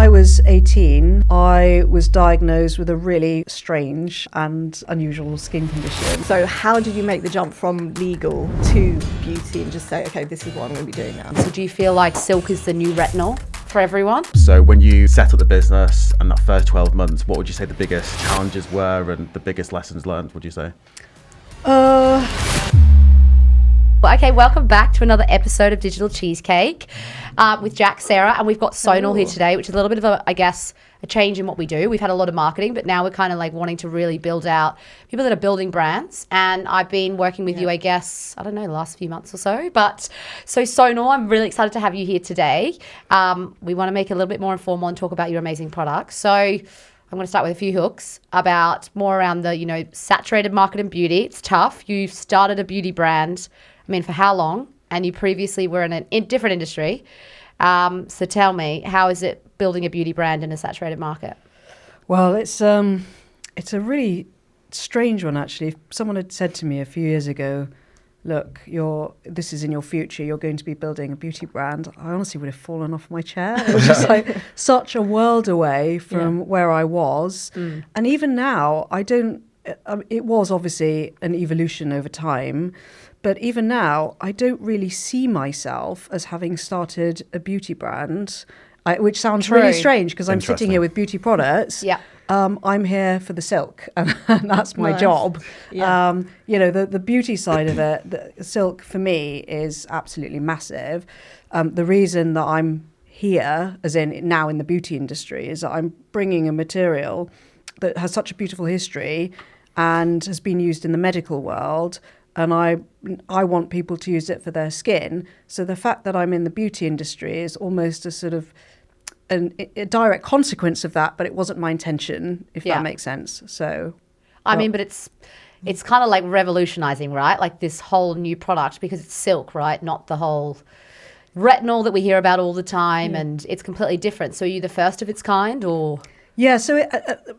I was 18, I was diagnosed with a really strange and unusual skin condition. So how did you make the jump from legal to beauty and just say, okay, this is what I'm going to be doing now? So do you feel like silk is the new retinol for everyone? So when you set up the business and that first 12 months, what would you say the biggest challenges were and the biggest lessons learned, would you say? Okay, welcome back to another episode of Digital Cheesecake with Jack, Sarah, and we've got Sonal here today, which is a little bit of a change in what we do. We've had a lot of marketing, but now we're kind of like wanting to really build out people that are building brands. And I've been working with you, I guess, I don't know, the last few months or so. But so Sonal, I'm really excited to have you here today. We want to make it a little bit more informal and talk about your amazing products. So I'm going to start with a few hooks about more around the, saturated market in beauty. It's tough. You started a beauty brand, for how long? And you previously were in a different industry. So tell me, how is it building a beauty brand in a saturated market? Well, it's a really strange one, actually. If someone had said to me a few years ago, look, this is in your future, you're going to be building a beauty brand, I honestly would have fallen off my chair. It was just like such a world away from where I was. And even now, it was obviously an evolution over time, but even now, I don't really see myself as having started a beauty brand, which sounds really strange because I'm sitting here with beauty products. Yeah. I'm here for the silk, and that's my job. Yeah. The beauty side of it, the silk for me is absolutely massive. The reason that I'm here, as in now in the beauty industry, is that I'm bringing a material that has such a beautiful history and has been used in the medical world. And I want people to use it for their skin. So the fact that I'm in the beauty industry is almost a sort of a direct consequence of that, but it wasn't my intention, if that makes sense. So, but it's kind of like revolutionizing, right? Like this whole new product, because it's silk, right? Not the whole retinol that we hear about all the time, and it's completely different. So are you the first of its kind, or? Yeah, so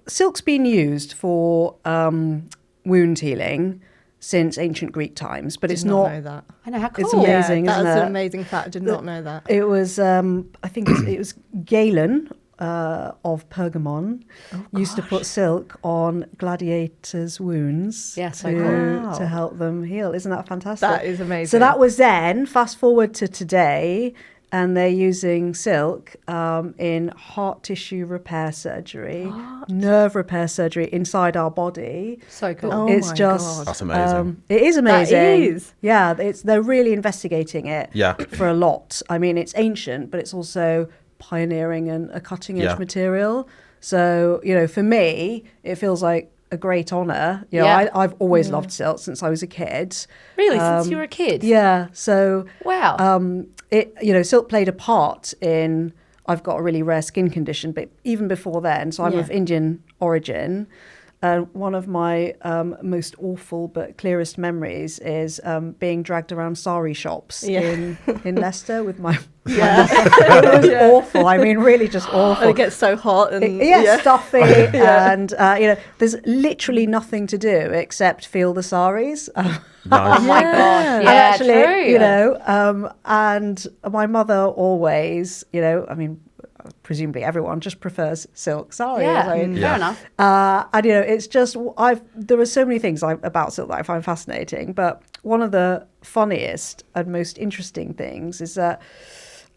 silk's been used for wound healing since ancient Greek times, but it's not. Know that. I know, how cool. It's amazing, that's isn't it? an amazing fact. I did not know that. It was, I think it was Galen of Pergamon used to put silk on gladiators' wounds to help them heal. Isn't that fantastic? That is amazing. So that was then. Fast forward to today, and they're using silk in heart tissue repair surgery, nerve repair surgery inside our body. So cool. Oh It's my just God. That's amazing. It is amazing. That is. Yeah, they're really investigating it for a lot. It's ancient, but it's also pioneering and a cutting edge material. So, for me, it feels like a great honor. I've always loved silk since I was a kid. Really, since you were a kid? Yeah. So Wow. Silk played a part in. I've got a really rare skin condition, but even before then, so I'm of Indian origin. One of my most awful but clearest memories is being dragged around sari shops in Leicester with my. It was awful. Really just awful. And it gets so hot and stuffy, and there's literally nothing to do except feel the saris. Nice. Oh my God. Yeah, And actually, true. And my mother always, presumably everyone just prefers silk saris. Fair enough. And it's just there are so many things about silk that I find fascinating, but one of the funniest and most interesting things is that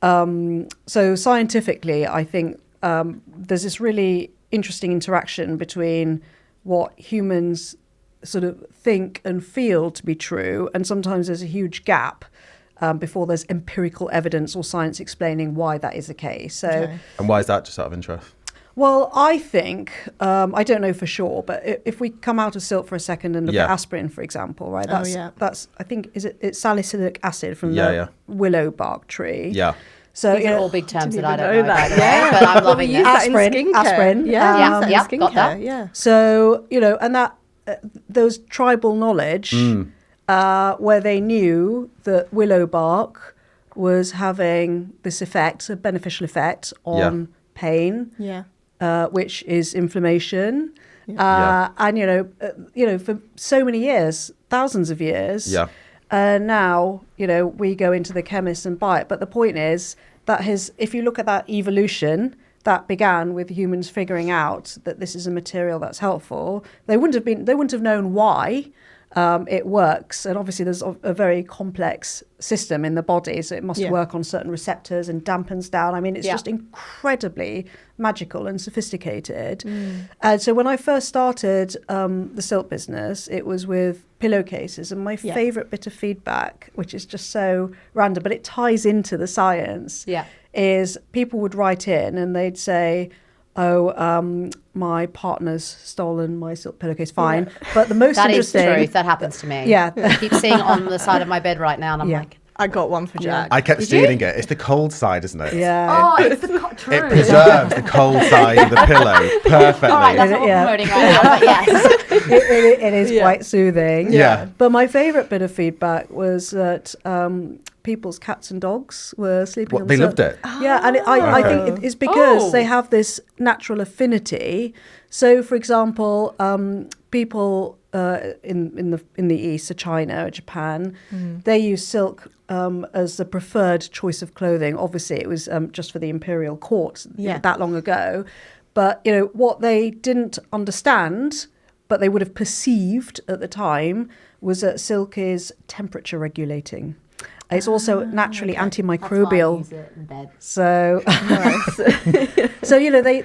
so scientifically, I think there's this really interesting interaction between what humans sort of think and feel to be true, and sometimes there's a huge gap before there's empirical evidence or science explaining why that is the case. So, And why is that, just out of interest? well, I think, I don't know for sure, but if we come out of silk for a second and look at aspirin, for example, right? That's I think, it's salicylic acid from the willow bark tree. Yeah. So These are all big terms that I don't know know, that. by the way, but I'm loving use that. that in skincare. Aspirin. Yeah, got skincare. that. Yeah. So, and that those tribal knowledge where they knew that willow bark was having this effect, a beneficial effect on pain, which is inflammation. And, for so many years, thousands of years, now, we go into the chemist and buy it. But the point is that if you look at that evolution, that began with humans figuring out that this is a material that's helpful. They wouldn't have known why it works. And obviously there's a very complex system in the body, so it must work on certain receptors and dampens down. I mean, it's just incredibly magical and sophisticated. And so when I first started the silk business, it was with pillowcases, and my favourite bit of feedback, which is just so random, but it ties into the science, is people would write in and they'd say, my partner's stolen my silk pillowcase. Fine. But the most interesting... That is the truth. That happens to me. Yeah. I keep seeing it on the side of my bed right now, and I'm like... I got one for Jack. I kept stealing it. It's the cold side, isn't it? Yeah. Oh, it's the true. It preserves the cold side of the pillow perfectly. All right, that's what we're promoting right now, but yes. It is quite soothing. Yeah. But my favourite bit of feedback was that people's cats and dogs were sleeping on They silk. loved it. Yeah, and I think it's because they have this natural affinity. So, for example, people in the East, so China or Japan, they use silk as the preferred choice of clothing. Obviously, it was just for the imperial court that long ago. But, what they didn't understand, but they would have perceived at the time, was that silk is temperature regulating. It's also naturally antimicrobial. That's why I use it in bed. So, so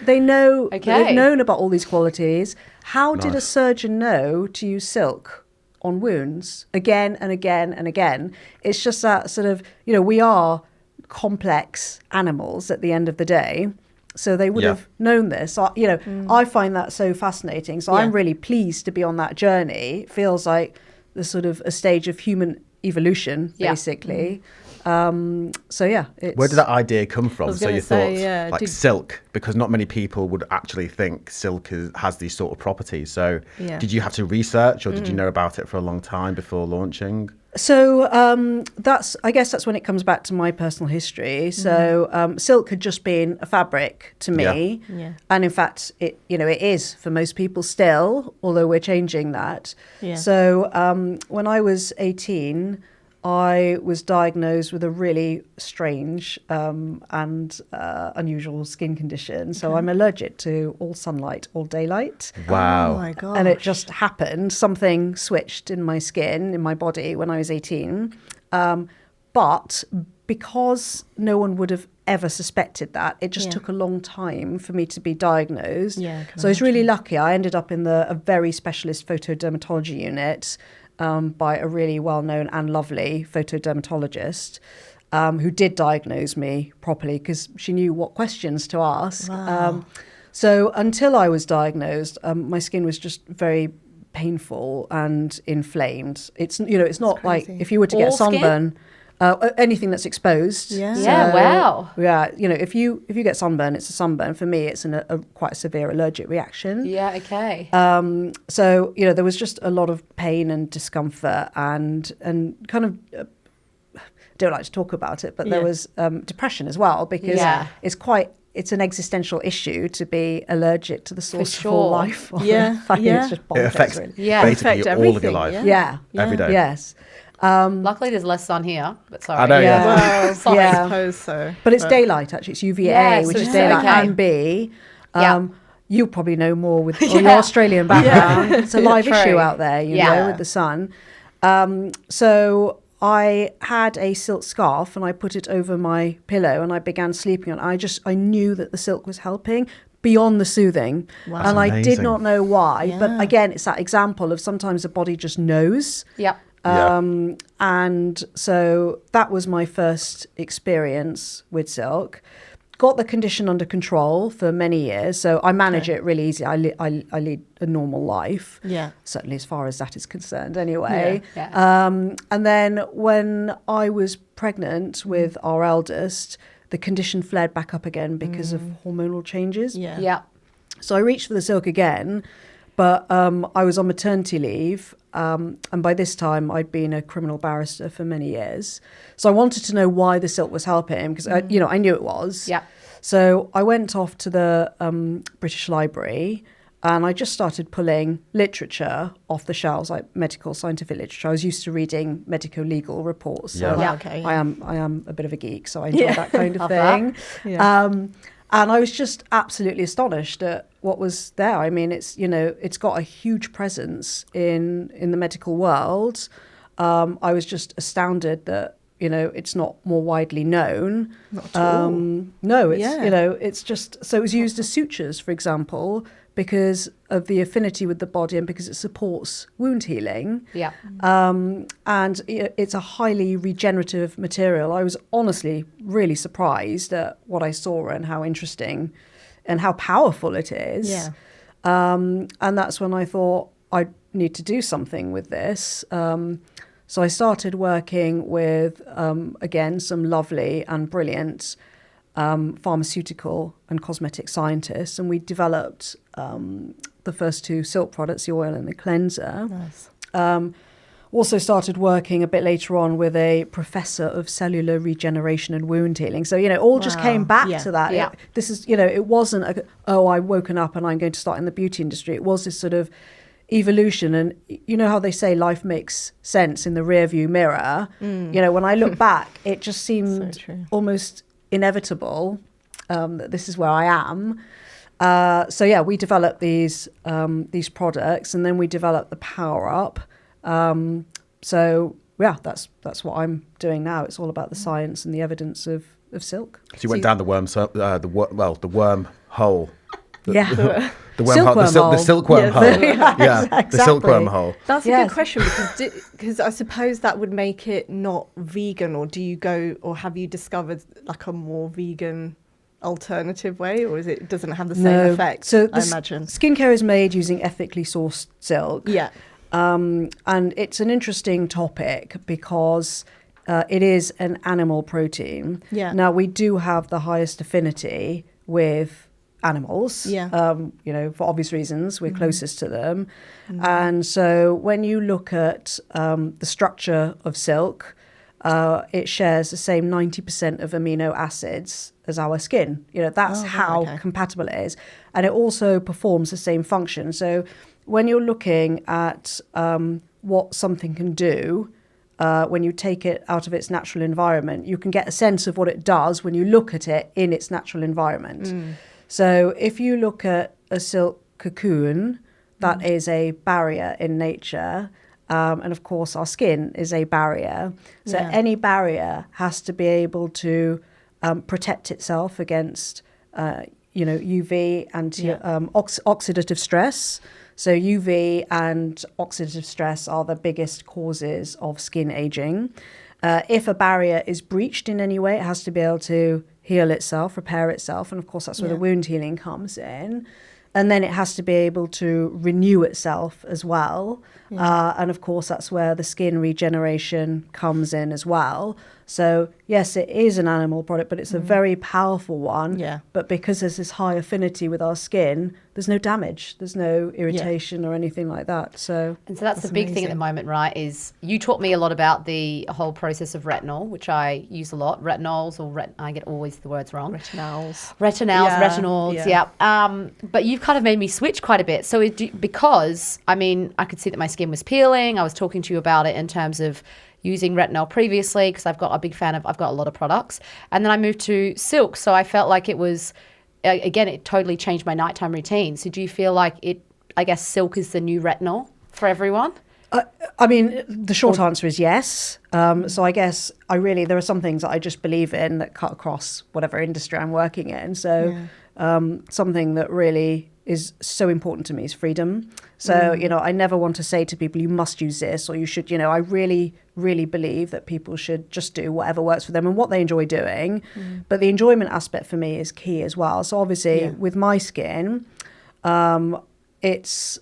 they know, they've known about all these qualities. How did a surgeon know to use silk on wounds again and again and again? It's just that sort of, we are complex animals at the end of the day. So they would have known this. So, I find that so fascinating. So I'm really pleased to be on that journey. It feels like the sort of a stage of human evolution, basically. It's... Where did that idea come from? was So gonna you say, thought, silk, because not many people would actually think silk has these sort of properties. So did you have to research, or did you know about it for a long time before launching? So I guess that's when it comes back to my personal history. So silk had just been a fabric to me, and in fact, it is for most people still, although we're changing that. Yeah. So when I was 18, I was diagnosed with a really strange and unusual skin condition. So I'm allergic to all sunlight, all daylight. Wow. Oh my God. And it just happened. Something switched in my skin, in my body when I was 18. But because no one would have ever suspected that, it just took a long time for me to be diagnosed. So I was really lucky. I ended up in a very specialist photodermatology unit by a really well-known and lovely photodermatologist who did diagnose me properly because she knew what questions to ask. Wow. So until I was diagnosed, my skin was just very painful and inflamed. It's not like if you were to get a sunburn, anything that's exposed. Wow. Yeah, if you get sunburn, it's a sunburn. For me, it's a quite severe allergic reaction. Yeah, okay. So there was just a lot of pain and discomfort and kind of don't like to talk about it, but there was depression as well because it's an existential issue to be allergic to the source of all life. It's just bonkers, It affects really. basically all of your life. Every day. Yes. Luckily, there's less sun here, but sorry. I know, Well, Sorry. I suppose so. But it's daylight, actually. It's UVA, Yeah, which so is it's daylight okay. and B. You probably know more with on your Australian background. It's a live True. issue out there, with the sun. So I had a silk scarf and I put it over my pillow and I began sleeping on it. I knew that the silk was helping beyond the soothing. Wow. And I did amazing. not know why. But again, it's that example of sometimes the body just knows. Yep. And so that was my first experience with silk. Got the condition under control for many years, so I manage it really easy. I lead a normal life, certainly as far as that is concerned anyway. And then when I was pregnant with our eldest, the condition flared back up again because of hormonal changes. So I reached for the silk again, but I was on maternity leave. And by this time, I'd been a criminal barrister for many years. So I wanted to know why the silk was helping because, I knew it was. So I went off to the British Library and I just started pulling literature off the shelves, like medical scientific literature. I was used to reading medico-legal reports. So I am a bit of a geek, so I enjoy that kind of thing. And I was just absolutely astonished at what was there. I mean, it's, you know, it's got a huge presence in the medical world. I was just astounded that, you know, it's not more widely known. Not at all. No, it's, you know, it's just, so it was used as sutures, for example, because of the affinity with the body and because it supports wound healing. Yeah. And it's a highly regenerative material. I was honestly really surprised at what I saw and how interesting and how powerful it is. Yeah. And that's when I thought I need to do something with this. So I started working with, again, some lovely and brilliant pharmaceutical and cosmetic scientists, and we developed the first two silk products, the oil and the cleanser. Nice. Also started working a bit later on with a professor of cellular regeneration and wound healing. So, you know, all just came back to that. Yeah. This is, you know, it wasn't, I've woken up and I'm going to start in the beauty industry. It was this sort of evolution. And you know how they say life makes sense in the rearview mirror? You know, when I look back, it just seemed almost inevitable that this is where I am. So yeah, we developed these products, and then we developed the Power Up. So yeah, that's what I'm doing now. It's all about the science and the evidence of silk. So you went down the worm hole. The silkworm hole. The silkworm hole. That's a good question, because I suppose that would make it not vegan, or do you go, or have you discovered like a more vegan alternative way, or doesn't have the same effect? So I imagine skincare is made using ethically sourced silk. Yeah. And it's an interesting topic because it is an animal protein. Yeah. Now, we do have the highest affinity with animals. Yeah. You know, for obvious reasons, we're closest to them. And so when you look at the structure of silk, it shares the same 90% of amino acids as our skin. You know, that's how compatible it is. And it also performs the same function. So when you're looking at what something can do, when you take it out of its natural environment, you can get a sense of what it does when you look at it in its natural environment. So if you look at a silk cocoon, that is a barrier in nature. And of course, our skin is a barrier. So any barrier has to be able to protect itself against, you know, UV and oxidative stress. So UV and oxidative stress are the biggest causes of skin aging. If a barrier is breached in any way, it has to be able to heal itself, repair itself. And of course, that's where the wound healing comes in. And then it has to be able to renew itself as well. And of course, that's where the skin regeneration comes in as well. So yes, it is an animal product, but it's a very powerful one. Yeah. But because there's this high affinity with our skin, there's no damage, there's no irritation or anything like that. So that's the big thing at the moment, right? Is you taught me a lot about the whole process of retinol, which I use a lot. Retinols, or I get always the words wrong. Retinols, yeah. But you've kind of made me switch quite a bit. So because, I mean, I could see that my skin was peeling. I was talking to you about it in terms of using retinol previously, because I've got a lot of products. And then I moved to silk. So I felt like it was, again, it totally changed my nighttime routine. So do you feel like I guess silk is the new retinol for everyone? I mean, the short answer is yes. So I guess there are some things that I just believe in that cut across whatever industry I'm working in. So something that really is so important to me is freedom. So, you know, I never want to say to people, you must use this or you should, you know, I really, really believe that people should just do whatever works for them and what they enjoy doing. But the enjoyment aspect for me is key as well. So obviously with my skin, it's,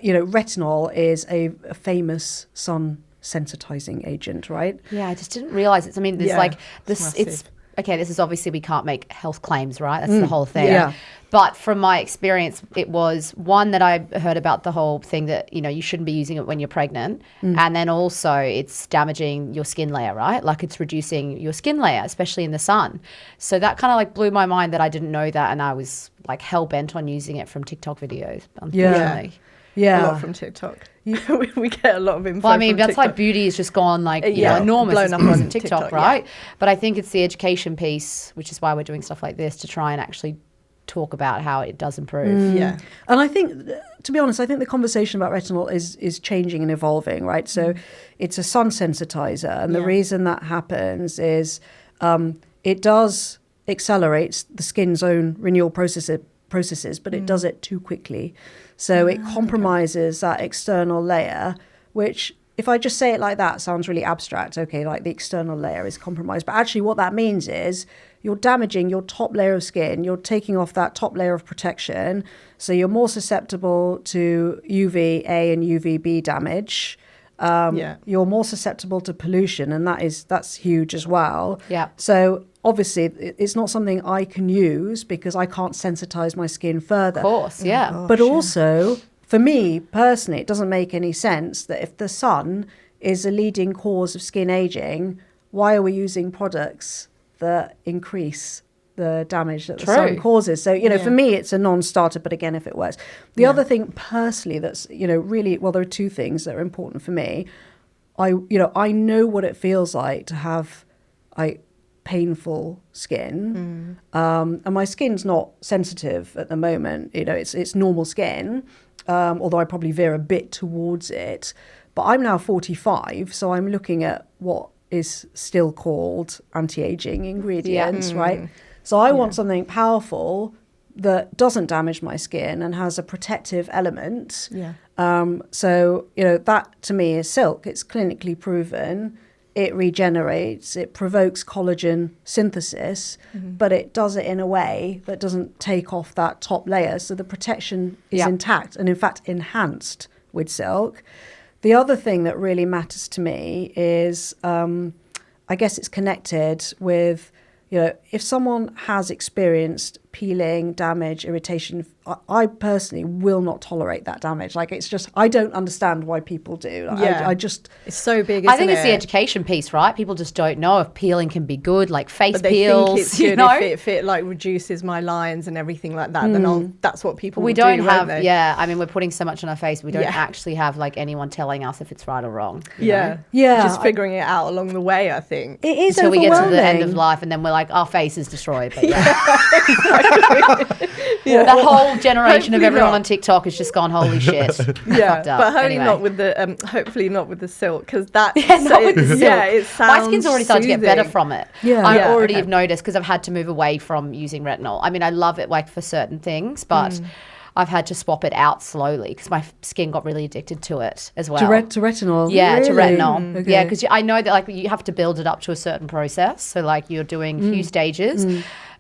you know, retinol is a famous sun sensitizing agent, right? Yeah, I just didn't realize it. I mean, there's like this, it's okay, this is obviously, we can't make health claims, right? That's the whole thing. Yeah. But from my experience, it was one that I heard about the whole thing that, you know, you shouldn't be using it when you're pregnant. And then also it's damaging your skin layer, right? Like it's reducing your skin layer, especially in the sun. So that kind of like blew my mind that I didn't know that. And I was like hell bent on using it from TikTok videos, unfortunately. Yeah. A lot from TikTok. We get a lot of info. Well, I mean, from that's TikTok. like beauty has just gone like, you know, enormous. Blown up on on TikTok, right? But I think it's the education piece, which is why we're doing stuff like this, to try and actually talk about how it does improve. Yeah. And I think, to be honest, I think the conversation about retinol is changing and evolving, right? So it's a sun sensitizer. And the reason that happens is it does accelerate the skin's own renewal processes, but it does it too quickly. So it compromises that external layer, which, if I just say it like that, sounds really abstract. Okay, like the external layer is compromised. But actually what that means is you're damaging your top layer of skin. You're taking off that top layer of protection. So you're more susceptible to UVA and UVB damage. You're more susceptible to pollution, and that's huge as well. Yeah. So obviously it's not something I can use because I can't sensitize my skin further. Of course, yeah. But also, for me personally, it doesn't make any sense that if the sun is a leading cause of skin aging, why are we using products that increase the damage that the sun causes? So, for me, it's a non-starter, but again, if it works. The other thing personally that's, really, well, there are two things that are important for me. I know what it feels like to have painful skin. And my skin's not sensitive at the moment. It's normal skin, although I probably veer a bit towards it. But I'm now 45, so I'm looking at what is still called anti-aging ingredients, right? So I want something powerful that doesn't damage my skin and has a protective element. So, that to me is silk. It's clinically proven. It regenerates, it provokes collagen synthesis, but it does it in a way that doesn't take off that top layer. So the protection is intact and in fact enhanced with silk. The other thing that really matters to me is, I guess it's connected with, if someone has experienced peeling, damage, irritation, I personally will not tolerate that damage. Like, it's just, I don't understand why people do. I just... It's so big, isn't it? I think it's the education piece, right? People just don't know if peeling can be good, like face but they peels, think it's good if it like reduces my lines and everything like that, then that's what people we will don't do, have, won't they? I mean, we're putting so much on our face. We don't actually have like anyone telling us if it's right or wrong. Yeah. Just figuring it out along the way, I think. It is until we get to the end of overwhelming. life, and then we're like, our face is destroyed. But that whole generation of Hopefully everyone not. on TikTok has just gone, holy shit. Fucked up. But Anyway. not with the hopefully not with the silk, because that Not with the silk. it sounds My skin's already starting to get better soothing. from it. Yeah. I Yeah, already okay. have noticed because I've had to move away from using retinol. I mean, I love it like for certain things, but I've had to swap it out slowly because my skin got really addicted to it as well. To retinol? Yeah, to Really? retinol. Okay. Yeah, because I know that like you have to build it up to a certain process. So like you're doing a few stages,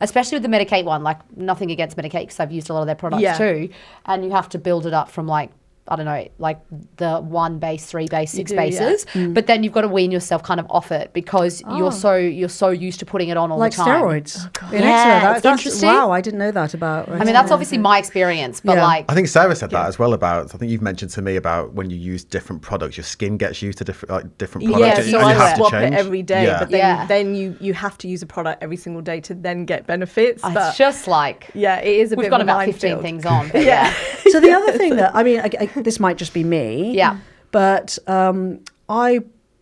especially with the Medicate one. Like nothing against Medicate because I've used a lot of their products too, and you have to build it up from like, I don't know, like the 1 base, 3 base, 6 bases. But then you've got to wean yourself kind of off it because you're so used to putting it on all Like the time. steroids. Yeah, it's that's interesting. Wow, I didn't know that about retinol. I mean, that's obviously my experience, but Yeah. like, I think Sarah said that as well about, I think you've mentioned to me about when you use different products, your skin gets used to different products. Yeah, and so you I have to swap it change. every day, Yeah. but then you have to use a product every single day to then get benefits. But it's just like, yeah, it is a we've bit got of a about 15 minefield. things on. But yeah. So the other thing that, I mean, this might just be me. Yeah. But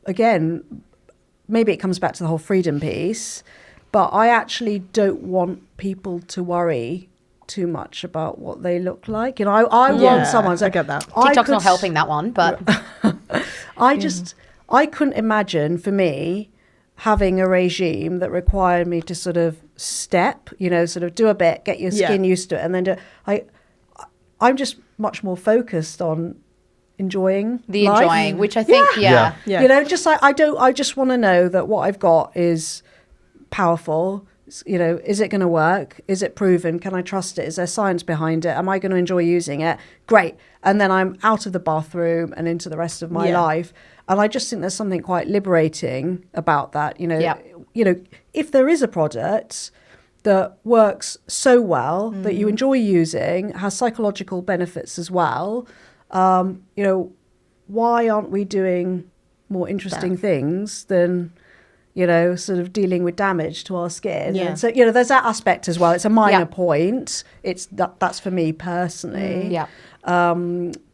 again, maybe it comes back to the whole freedom piece, but I actually don't want people to worry too much about what they look like. You know, I want someone. So I get that. TikTok's not helping that one, but I couldn't imagine for me having a regime that required me to sort of step, sort of do a bit, get your skin used to it, and then I'm just much more focused on enjoying the life. enjoying, which I think, Yeah. Yeah. Just like I just want to know that what I've got is powerful. Is it going to work? Is it proven? Can I trust it? Is there science behind it? Am I going to enjoy using it? Great. And then I'm out of the bathroom and into the rest of my life. And I just think there's something quite liberating about that. If there is a product that works so well that you enjoy using, has psychological benefits as well, why aren't we doing more interesting things than, sort of dealing with damage to our skin? Yeah. And so, there's that aspect as well. It's a minor point. It's that's for me personally. yeah.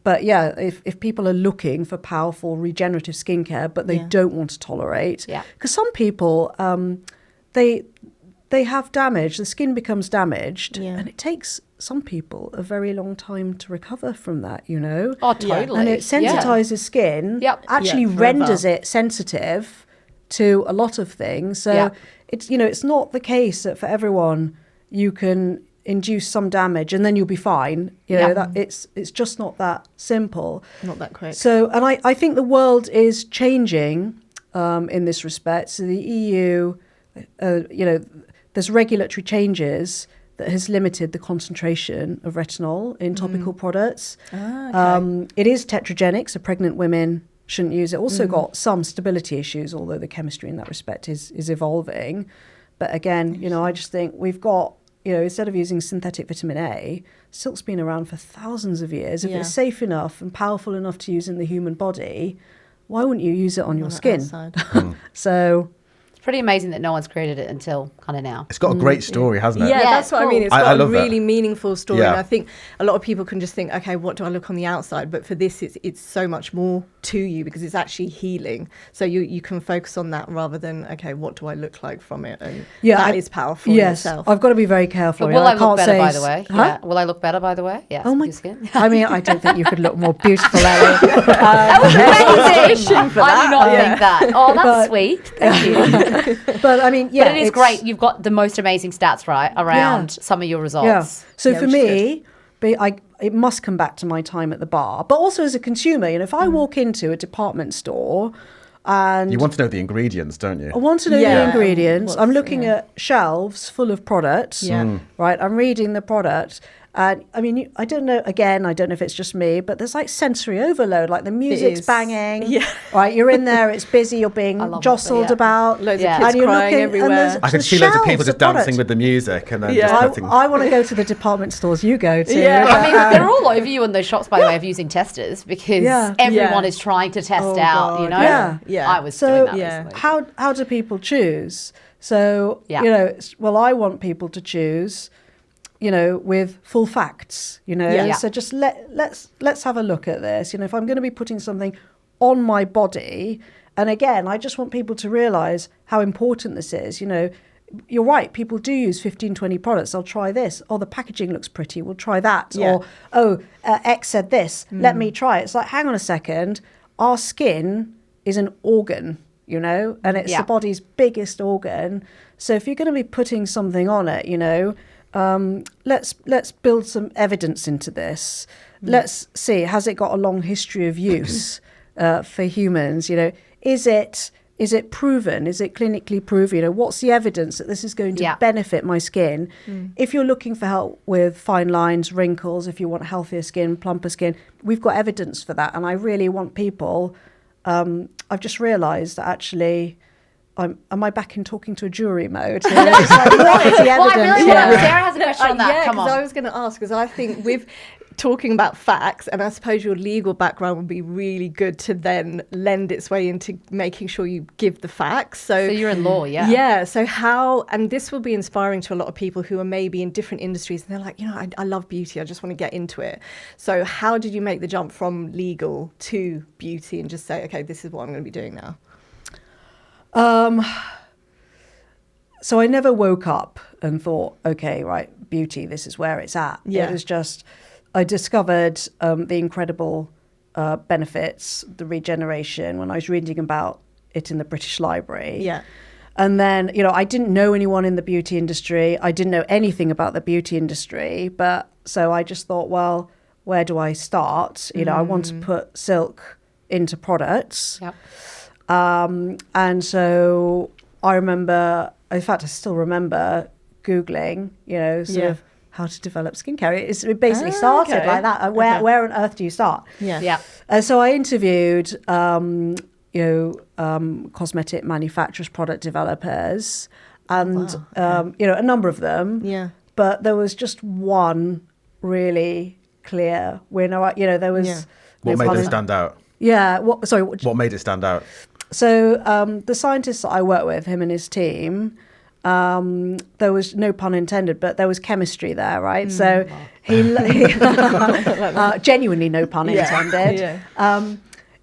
But yeah, if people are looking for powerful regenerative skincare, but they don't want to tolerate, because some people, they have damage. The skin becomes damaged, Yeah. and it takes some people a very long time to recover from that, you know. Oh, totally. And it sensitizes skin, Yep. actually Yeah, forever. renders it sensitive to a lot of things. So Yeah. it's, you know, it's not the case that for everyone you can induce some damage and then you'll be fine. You know, Yeah. that it's just not that simple. Not that quick. So, and I think the world is changing in this respect. So the EU, you know, there's regulatory changes that has limited the concentration of retinol in topical products. It is tetragenic, so pregnant women shouldn't use it. Also got some stability issues, although the chemistry in that respect is evolving. But again, you know, I just think we've got, you know, instead of using synthetic vitamin A, silk's been around for thousands of years. If Yeah. it's safe enough and powerful enough to use in the human body, why wouldn't you use it on your the skin? outside. So, It's pretty amazing that no one's created it until kind of now. It's got a great story, hasn't it? Yeah, Yeah, that's it's what I mean. cool. It's I got a love that. really meaningful story. Yeah. And I think a lot of people can just think, okay, what do I look on the outside? But for this, it's so much more to you because it's actually healing. So you can focus on that rather than, okay, what do I look like from it? And that is powerful in yes, itself. I've got to be very careful. But you know, will I look can't better, say by the way? Huh? Yeah. Will I look better, by the way? Yeah. Oh my! your skin. I mean, I don't think you could look more beautiful, Ellie. Amazing. I do not Yeah. think that. Oh, that's But- sweet. Thank you. But I mean, yeah, But it is it's- great. You've got the most amazing stats, right, around some of your results. Yeah. So Yeah, for which is me, it must come back to my time at the bar, but also as a consumer. You know, if I walk into a department store and You want to know the ingredients, don't you? I want to know the Yeah. ingredients. I'm What's- looking yeah. at shelves full of products. Yeah. Right. I'm reading the product. And I mean, I don't know, again, I don't know if it's just me, but there's like sensory overload, like the music's is. banging. Yeah. Right. You're in there, it's busy, you're being I love it, jostled yeah. about. Loads Yeah. of kids and you're crying looking, everywhere. and there's I can just see loads of shelves people just product. dancing with the music and then Yeah. just cutting. I want to go to the department stores you go to. Yeah. I mean, they're all over you in those shops, by the way, of using testers because Yeah. everyone Yeah. is trying to test Oh, out, you God, know? yeah. Yeah. I was So doing that yeah. recently. how do people choose? So, Yeah. you know, well, I want people to choose, you know, with full facts, you know. Yeah. So just let's have a look at this. You know, if I'm going to be putting something on my body, and again, I just want people to realize how important this is. You know, you're right, people do use 15, 20 products. I'll try this. Oh, the packaging looks pretty. We'll try that. Yeah. Or, oh, X said this. Let me try it. It's like, hang on a second. Our skin is an organ, you know, and it's Yeah. the body's biggest organ. So if you're going to be putting something on it, you know, let's build some evidence into this. Let's see, has it got a long history of use for humans? You know, is it proven? Is it clinically proven? You know, what's the evidence that this is going to Yeah. benefit my skin? If you're looking for help with fine lines, wrinkles, if you want healthier skin, plumper skin, we've got evidence for that. And I really want people. I've just realised that actually. Am I back in talking to a jury mode? It's like, what is the Well, I evidence? really Yeah. want Sarah has a question on that. Yeah, Come because on. I was going to ask, because I think with talking about facts, and I suppose your legal background would be really good to then lend its way into making sure you give the facts. So you're in law, yeah? Yeah. So how, and this will be inspiring to a lot of people who are maybe in different industries and they're like, you know, I love beauty. I just want to get into it. So how did you make the jump from legal to beauty and just say, okay, this is what I'm going to be doing now? So I never woke up and thought, okay, right, beauty, this is where it's at. Yeah. It was just, I discovered the incredible benefits, the regeneration, when I was reading about it in the British Library. Yeah. And then, you know, I didn't know anyone in the beauty industry. I didn't know anything about the beauty industry. But so I just thought, well, where do I start? You know, I want to put silk into products. Yep. And so I remember, in fact, I still remember Googling, you know, sort of how to develop skincare. It basically started okay. like that. Where on earth do you start? Yeah. Yeah. So I interviewed, cosmetic manufacturers, product developers, and, you know, a number of them. Yeah. But there was just one really clear winner. You know, there was... Yeah. What no made pun it in- stand out? Yeah. What made it stand out? So the scientist that I work with, him and his team, there was no pun intended, but there was chemistry there, right? So he genuinely no pun intended. Yeah.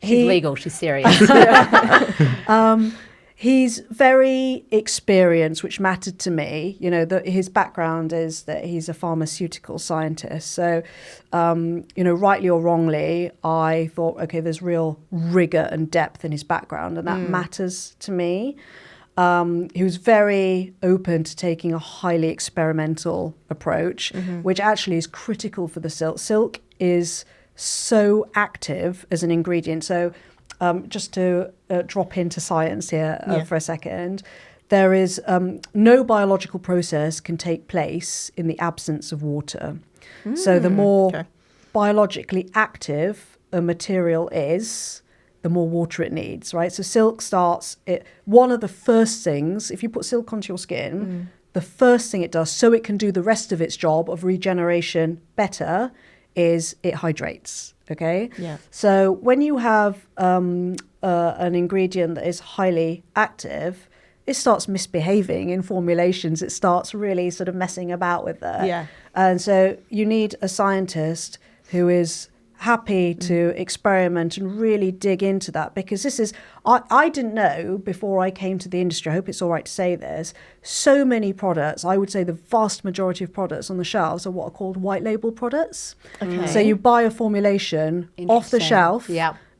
She's legal. She's serious. He's very experienced, which mattered to me. You know, his background is that he's a pharmaceutical scientist. So, you know, rightly or wrongly, I thought, okay, there's real rigor and depth in his background, and that matters to me. He was very open to taking a highly experimental approach, which actually is critical for the silk. Silk is so active as an ingredient. So just to drop into science here for a second, there is no biological process can take place in the absence of water. So the more biologically active a material is, the more water it needs, right? So silk one of the first things, if you put silk onto your skin, the first thing it does, so it can do the rest of its job of regeneration better, is it hydrates, okay? Yeah. So when you have an ingredient that is highly active, it starts misbehaving in formulations. It starts really sort of messing about with that. Yeah. And so you need a scientist who is happy to experiment and really dig into that, because this is, I didn't know before I came to the industry, I hope it's all right to say this, so many products, I would say the vast majority of products on the shelves are what are called white label products. Okay. So you buy a formulation off the shelf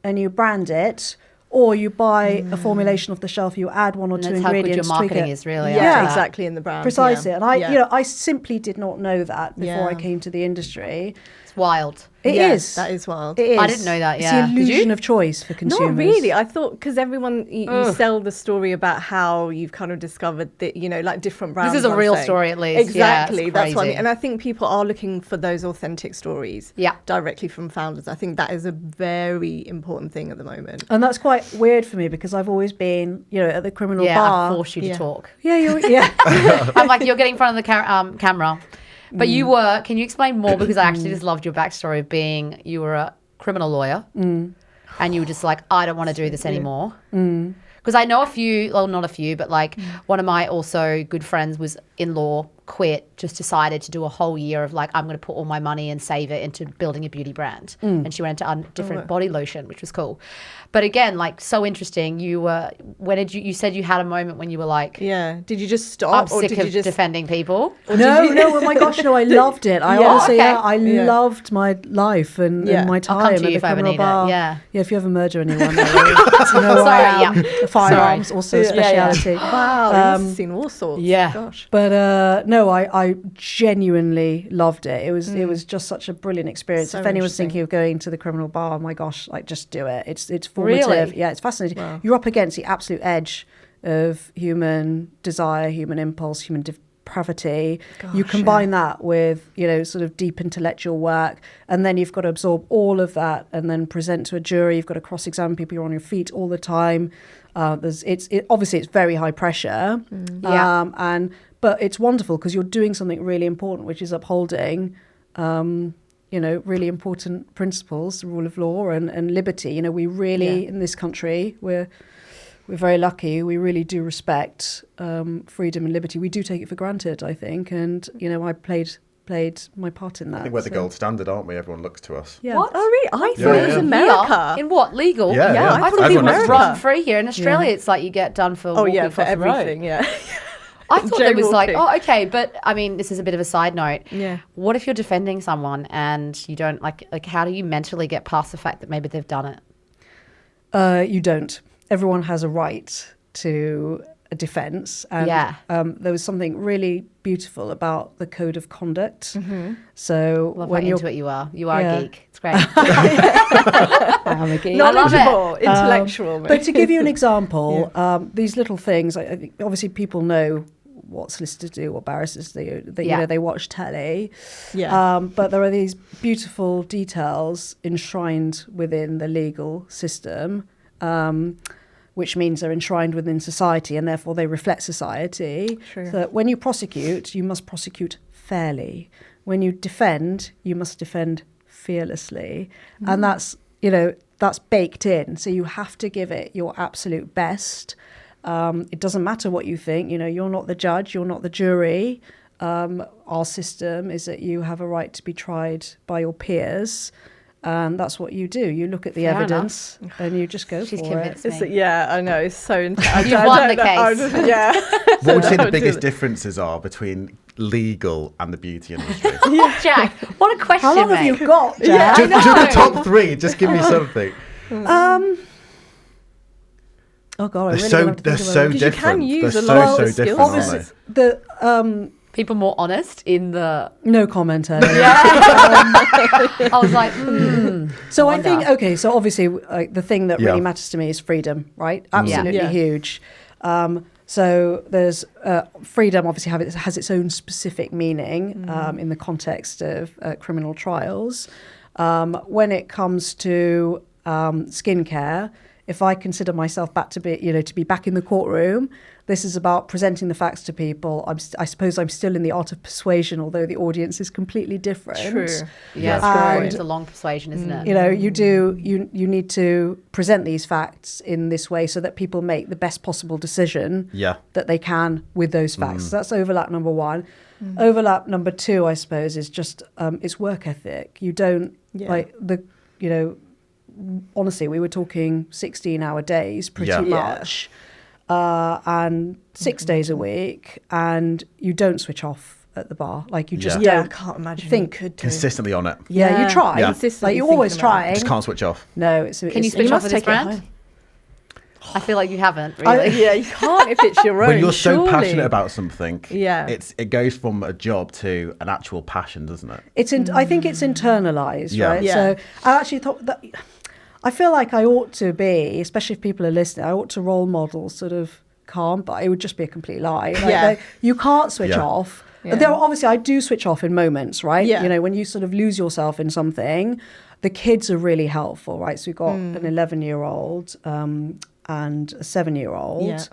and you brand it, or you buy a formulation off the shelf, you add one or two ingredients. That's how good your tweak marketing it. is, really. Yeah, exactly, in the brand. Precisely. Yeah. And I simply did not know that before I Yeah. came to the industry. It's wild. It Yeah, is. that is wild. It is. I didn't know that, yeah. It's the Did you? illusion of choice for consumers. Not really. I thought, because everyone, you sell the story about how you've kind of discovered that, you know, like different brands. This is a I'm real saying. story, at least. Exactly. Yeah, it's That's what I crazy. mean. And I think people are looking for those authentic stories directly from founders. I think that is a very important thing at the moment. And that's quite weird for me, because I've always been, you know, at the criminal bar. I force you to talk. Yeah. I'm like, you're getting in front of the camera. But you were, can you explain more? Because I actually just loved your backstory of being, you were a criminal lawyer and you were just like, I don't want to do this anymore. Because I know a few, well, not a few, but like one of my also good friends was in law, quit, just decided to do a whole year of like, I'm going to put all my money and save it into building a beauty brand. And she went into different body lotion, which was cool. But again, like, so interesting. You said you had a moment when you were like, Yeah. Did you just stop? I'm or sick did of you just defending people. No, oh my gosh, no, I loved it. I honestly, I loved my life and my I'll time come at to you the if I ever criminal need bar. it. Yeah. If you ever murder anyone, you know I am. Firearms, also a speciality. Wow, you must have seen all sorts. Yeah. Gosh. But no, I genuinely loved it. It was just such a brilliant experience. So If anyone's interesting. thinking of going to the criminal bar, oh my gosh, like just do it. It's formative. Really? Yeah, it's fascinating. Wow. You're up against the absolute edge of human desire, human impulse, human depravity. You combine that with, you know, sort of deep intellectual work, and then you've got to absorb all of that and then present to a jury. You've got to cross-examine people. You're on your feet all the time. Obviously it's very high pressure. But it's wonderful because you're doing something really important, which is upholding, you know, really important principles, the rule of law and liberty. You know, we really, in this country, we're very lucky. We really do respect freedom and liberty. We do take it for granted, I think. And, you know, I played my part in that. I think we're the gold standard, aren't we? Everyone looks to us. Yeah. What? Oh, really? I thought it was Yeah. America. In what? Legal? Yeah, yeah. I I thought Everyone people looks was to us. run free here. In Australia, it's like you get done for Oh, walking yeah, for across the road. everything, yeah. I thought it was like, Jaywalking. oh, okay, but I mean, this is a bit of a side note. Yeah. What if you're defending someone and you don't like how do you mentally get past the fact that maybe they've done it? You don't. Everyone has a right to a defence. And there was something really beautiful about the code of conduct. So Love when how you're into it you are. You are Yeah. a geek. It's great. I'm a geek. I love it. Knowledgeable, intellectual. But to give you an example, these little things, I think obviously people know what solicitors do, what barristers do. You know, they watch telly. Yeah. But there are these beautiful details enshrined within the legal system, which means they're enshrined within society and therefore they reflect society. True. So that when you prosecute, you must prosecute fairly. When you defend, you must defend fearlessly. And that's, you know, that's baked in. So you have to give it your absolute best. It doesn't matter what you think. You know, you're not the judge, you're not the jury. Our system is that you have a right to be tried by your peers. And that's what you do. You look at the Fair evidence and you just go She's for convinced it. me. Yeah, I know. It's so intense. You've won the case. Yeah. What would you say the do biggest it. differences are between legal and the beauty industry? Jack, what a question, How long mate. have you got, Jack? just the top 3. Just give me something. Oh God, They're so Because you different. can use They're a lot so of the different, skills. aren't they? The People more honest in the... no comment. Ellie. I was like, So I wonder. think so obviously the thing that really Yeah. matters to me is freedom, right? Absolutely Yeah. huge. So there's freedom obviously has its own specific meaning in the context of criminal trials. When it comes to skincare, if I consider myself to be back in the courtroom, this is about presenting the facts to people. I suppose I'm still in the art of persuasion, although the audience is completely different. True. yeah, And- it's a long persuasion, isn't it? You need to present these facts in this way so that people make the best possible decision Yeah. that they can with those facts. So that's overlap number 1. Overlap number 2, I suppose, is just it's work ethic. You don't honestly, we were talking 16-hour days pretty Yeah. much, and 6 days a week, and you don't switch off at the bar. Like you just Yeah. Yeah, I don't can't imagine think. you could do. Consistently on it. Yeah, you try. Yeah. Consistently Like you're always thinking about it. trying. Just can't switch off. No, Can you switch off must with this take it brand? home. I feel like you haven't, really. Yeah, you can't if it's your own. When you're so surely. passionate about something, Yeah. it goes from a job to an actual passion, doesn't it? I think it's internalized, Yeah. right? Yeah. So I actually thought that I feel like I ought to be, especially if people are listening, I ought to role model sort of calm, but it would just be a complete lie. You can't switch Yeah. off. Yeah. There, obviously, I do switch off in moments, right? Yeah. When you sort of lose yourself in something, the kids are really helpful, right? So we've got an 11-year-old and a 7-year-old, Yeah.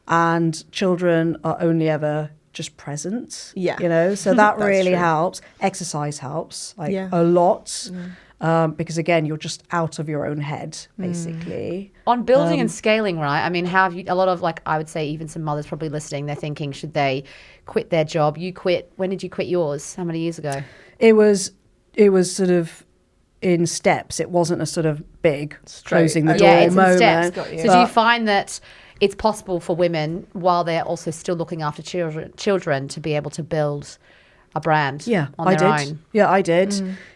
and children are only ever just present. Yeah. So that That's really true. helps. Exercise helps Yeah. a lot. Because again, you're just out of your own head, basically. On building and scaling, right? I mean, how have you, a lot of I would say even some mothers probably listening, they're thinking, should they quit their job? You quit, when did you quit yours? How many years ago? It was sort of in steps. It wasn't a sort of big closing the door Yeah, it's in moment. steps. Got you. So do you find that it's possible for women, while they're also still looking after children to be able to build a brand on I their did. own? Yeah, I did.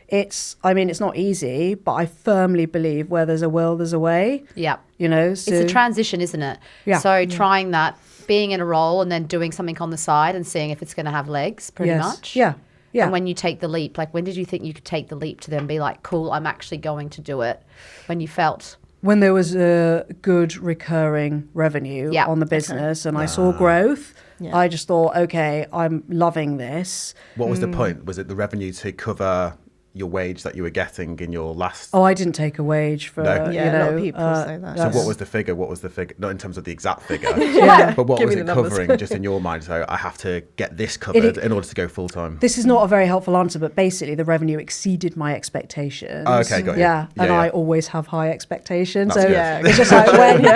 It's not easy, but I firmly believe where there's a will, there's a way. Yeah. So It's a transition, isn't it? Yeah. So trying that, being in a role and then doing something on the side and seeing if it's going to have legs, pretty Yes. much. Yeah. Yeah. And when you take the leap, when did you think you could take the leap to then be like, cool, I'm actually going to do it? When you felt... When there was a good recurring revenue Yeah, on the business and I saw growth, Yeah. I just thought, okay, I'm loving this. What was the point? Was it the revenue to cover your wage that you were getting in your last? Oh, I didn't take a wage for, No. Yeah, a lot of people say that. So that's- what was the figure? What was the figure? Not in terms of the exact figure, Yeah. but what Give was me it the numbers. covering just in your mind? So I have to get this covered in order to go full time. This is not a very helpful answer, but basically the revenue exceeded my expectations. Oh, okay, got you. Yeah, and Yeah, I yeah. always have high expectations. That's So good. Yeah. it's just like when,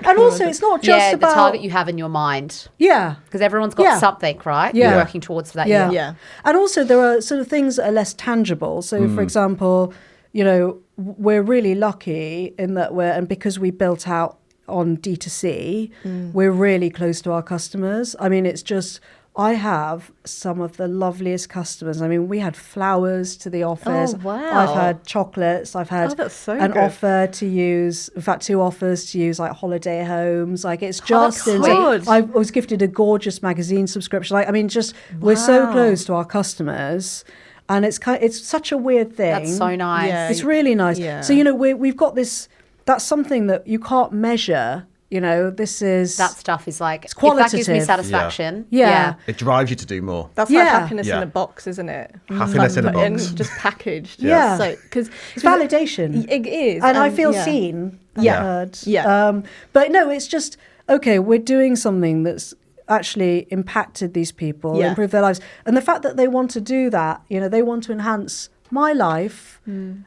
and also it's not just yeah, about the target you have in your mind. Yeah. Because everyone's got Yeah. something, right? Yeah. You're working towards for that Yeah. year. Yeah. And also there are sort of things that are less tangible. So for example, we're really lucky in that because we built out on D2C, we're really close to our customers. I mean, it's just, I have some of the loveliest customers. I mean, we had flowers to the office. Oh, wow. I've had chocolates. I've had Oh, that's so an good. offer to use, in fact, 2 offers to use like holiday homes. Like it's just, that's sweet. I was gifted a gorgeous magazine subscription. Like, I mean, just, we're so Wow. close to our customers. And it's such a weird thing. That's so nice. Yeah. It's really nice. Yeah. So, we've got this, that's something that you can't measure, this is... That stuff is like, It's if that gives me qualitative. satisfaction. Yeah. It drives you to do more. That's Yeah. like happiness Yeah. in a box, isn't it? Happiness in a And box. just packaged. Yeah. So, because It's validation. It is. And I feel yeah. seen and Yeah. heard. Yeah. But no, it's just, okay, we're doing something that's actually impacted these people, Yeah. improved their lives. And the fact that they want to do that, they want to enhance my life. And,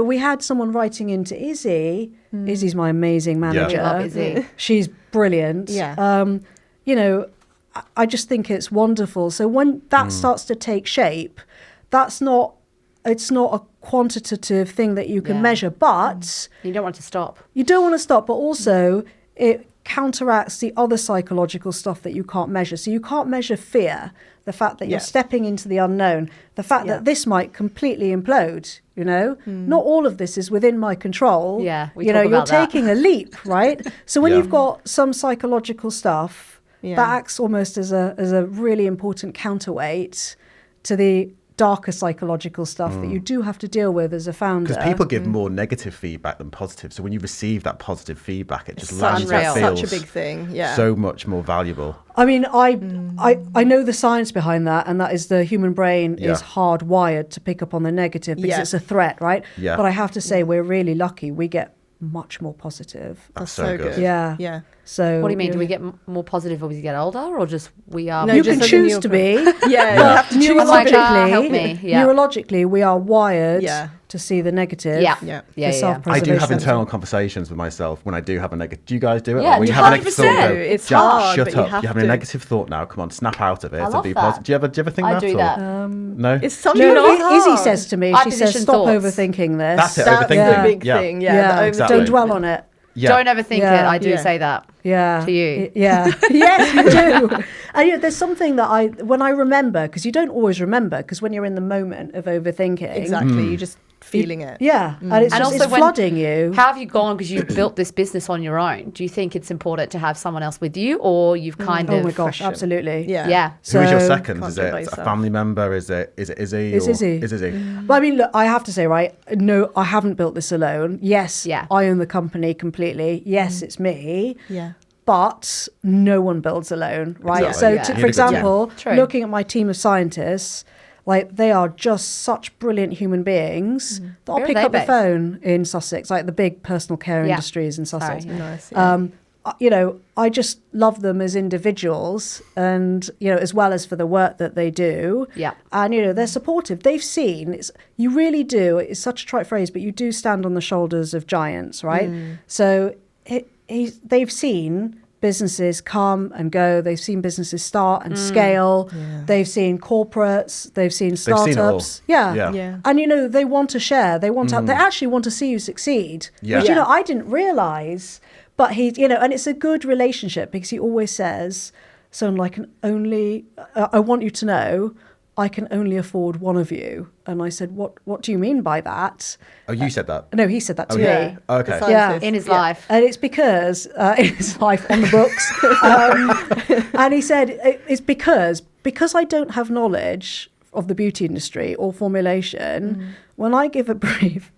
we had someone writing into Izzy. Izzy's my amazing manager. We love Izzy. She's brilliant. Yeah. I just think it's wonderful. So when that starts to take shape, that's not it's not a quantitative thing that you can measure, but You don't want it to stop. you don't want to stop, but also it counteracts the other psychological stuff that you can't measure. So you can't measure fear, the fact that you're stepping into the unknown, the fact that this might completely implode, you know? Not all of this is within my control. Yeah, we you know, talk you're about that. taking a leap, right? So when you've got some psychological stuff, that acts almost as a really important counterweight to the darker psychological stuff that you do have to deal with as a founder. Because people give more negative feedback than positive. So when you receive that positive feedback, it just It's lands such, and such feels a big thing. Yeah. so much more valuable. I mean, I know the science behind that, and that is the human brain is hardwired to pick up on the negative because it's a threat, right? Yeah. But I have to say, we're really lucky. We get much more positive. That's so good. Yeah. Yeah. So What do you mean? Do we get more positive as we get older, or just we are? No, You just can as in choose your to be. Yeah. But You have to choose. neurologically, help me. Yeah. neurologically, we are wired Yeah. to see the negative. Yeah. Yeah. for Yeah. I self-preservation. do have internal conversations with myself when I do have a negative. Do you guys do it? Yeah, Like when you have a negative thought, 100%. go, It's Jack, hard, shut but you up. have You're having a to. negative thought now. Come on, snap out of it. I and love be that. positive. Do you ever think I that? do or- that. No. It's something No, that's hard. Izzy says to me, I she says, position stop thoughts. overthinking this. That's it, That's overthinking. the big Yeah. thing. Yeah. the exactly. Don't dwell on it. Yeah. Don't overthink it. Yeah. I do Yeah. say that. Yeah. To you. Yeah. Yes, you do. And you know, there's something that when I remember, because you don't always remember, because when you're in the moment of overthinking. Exactly. You're just feeling it. Yeah. And it's, And just, also it's when- flooding you. How have you gone? Because you've built this business on your own. Do you think it's important to have someone else with you, or you've kind Oh of? my gosh, question. absolutely. Yeah. Yeah. Who is your So- second? Can't Is do it it by a yourself. family member? Is it Izzy? It's Izzy. It's Izzy. But I mean, look, I have to say, right? No, I haven't built this alone. Yes, Yeah. I own the company completely. Yes, it's me. Yeah. But no one builds alone, right? Exactly. So, Yeah. for You need a good team. example, True. looking at my team of scientists, like they are just such brilliant human beings that I'll Where are pick they up the based? phone in Sussex, like the big personal care Yeah. industries in Sussex. Sorry. Nice. Yeah. You know, I just love them as individuals and, you know, as well as for the work that they do. Yeah. And, you know, they're supportive. They've seen, you really do, it's such a trite phrase, but you do stand on the shoulders of giants, right? So they've seen businesses come and go. They've seen businesses start and scale. Yeah. They've seen corporates. They've seen seen it all. startups. Yeah. Yeah. Yeah. And you know, they want to share. They want to. They actually want to see you succeed. Yeah. Which, you know, Yeah. I didn't realize. But he, you know, and it's a good relationship because he always says, "So, I can only. I want you to know, I can only afford one of you." And I said, "What do you mean by that?" Oh, you said that. No, he said that to yeah. me. Okay. The Yeah. scientist. In his Yeah. life. And it's because in his life on the books, and he said it's because I don't have knowledge of the beauty industry or formulation. When I give a brief,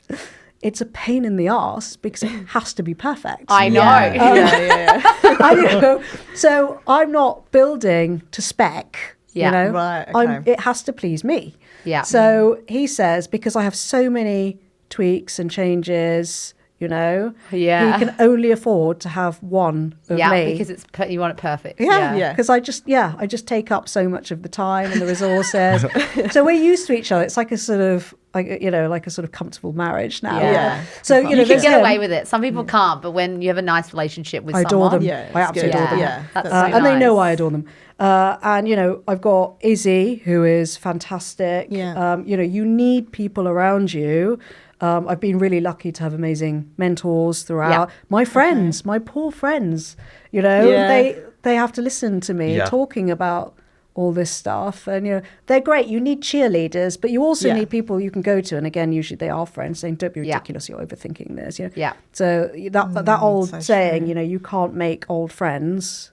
it's a pain in the arse because it has to be perfect. I know. Yeah. I know. So I'm not building to spec. Yeah. You know, Right, okay. it has to please me. Yeah. So he says because I have so many tweaks and changes, you know, Yeah. he can only afford to have one of Yeah, me. because you want it perfect. Yeah, Yeah. because I just take up so much of the time and the resources. So we're used to each other. It's like a sort of, like, you know, like a sort of comfortable marriage now. Yeah. So you know, You can there's get him. away with it. Some people can't, but when you have a nice relationship with I adore someone, them. Yeah, I it's absolutely good. adore them. Yeah, that's that's so And they know nice. I adore them. And, you know, I've got Izzy, who is fantastic. Yeah. You know, you need people around you. I've been really lucky to have amazing mentors throughout. Yeah. My friends, my poor friends, you know, Yeah. they have to listen to me Yeah. talking about all this stuff. And, you know, they're great. You need cheerleaders, but you also Yeah. need people you can go to. And again, usually they are friends saying, don't be Yeah. ridiculous, you're overthinking this. You know? Yeah. So that old so saying, true. you know, you can't make old friends,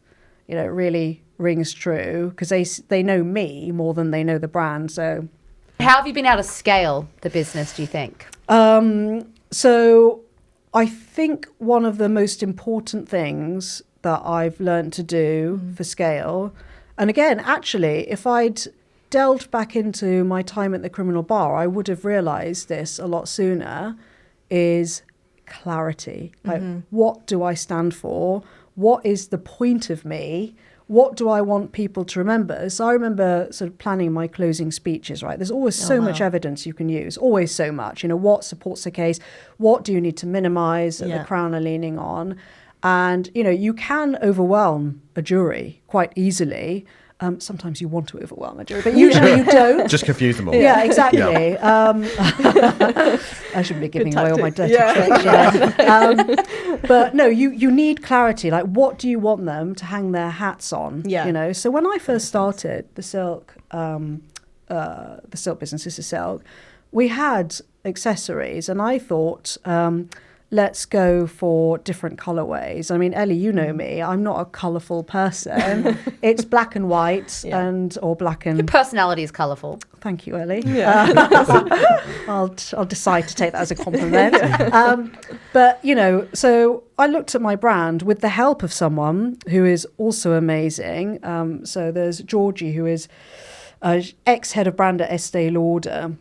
you know, it really rings true because they know me more than they know the brand. So, How have you been able to scale the business, do you think? so I think one of the most important things that I've learned to do for scale, and again, actually, if I'd delved back into my time at the criminal bar, I would have realized this a lot sooner, is clarity. Like, what do I stand for? What is the point of me? What do I want people to remember? So I remember sort of planning my closing speeches, right? There's always so much evidence you can use, always so much. You know, what supports the case? What do you need to minimize that the Crown are leaning on? And, you know, you can overwhelm a jury quite easily. Sometimes you want to overwhelm a jury, but usually you don't. Just confuse them all. Yeah, exactly. I shouldn't be giving away all my dirty tricks. But no, you need clarity. Like, what do you want them to hang their hats on? Yeah. You know. So when I first started the silk business, This Is Silk, we had accessories, and I thought, let's go for different colorways. I mean, Ellie, you know me. I'm not a colourful person. It's black and white or black and... Your personality is colourful. Thank you, Ellie. Yeah. I'll decide to take that as a compliment. But, you know, so I looked at my brand with the help of someone who is also amazing. So there's Georgie, who is ex-head of brand at Estee Lauder.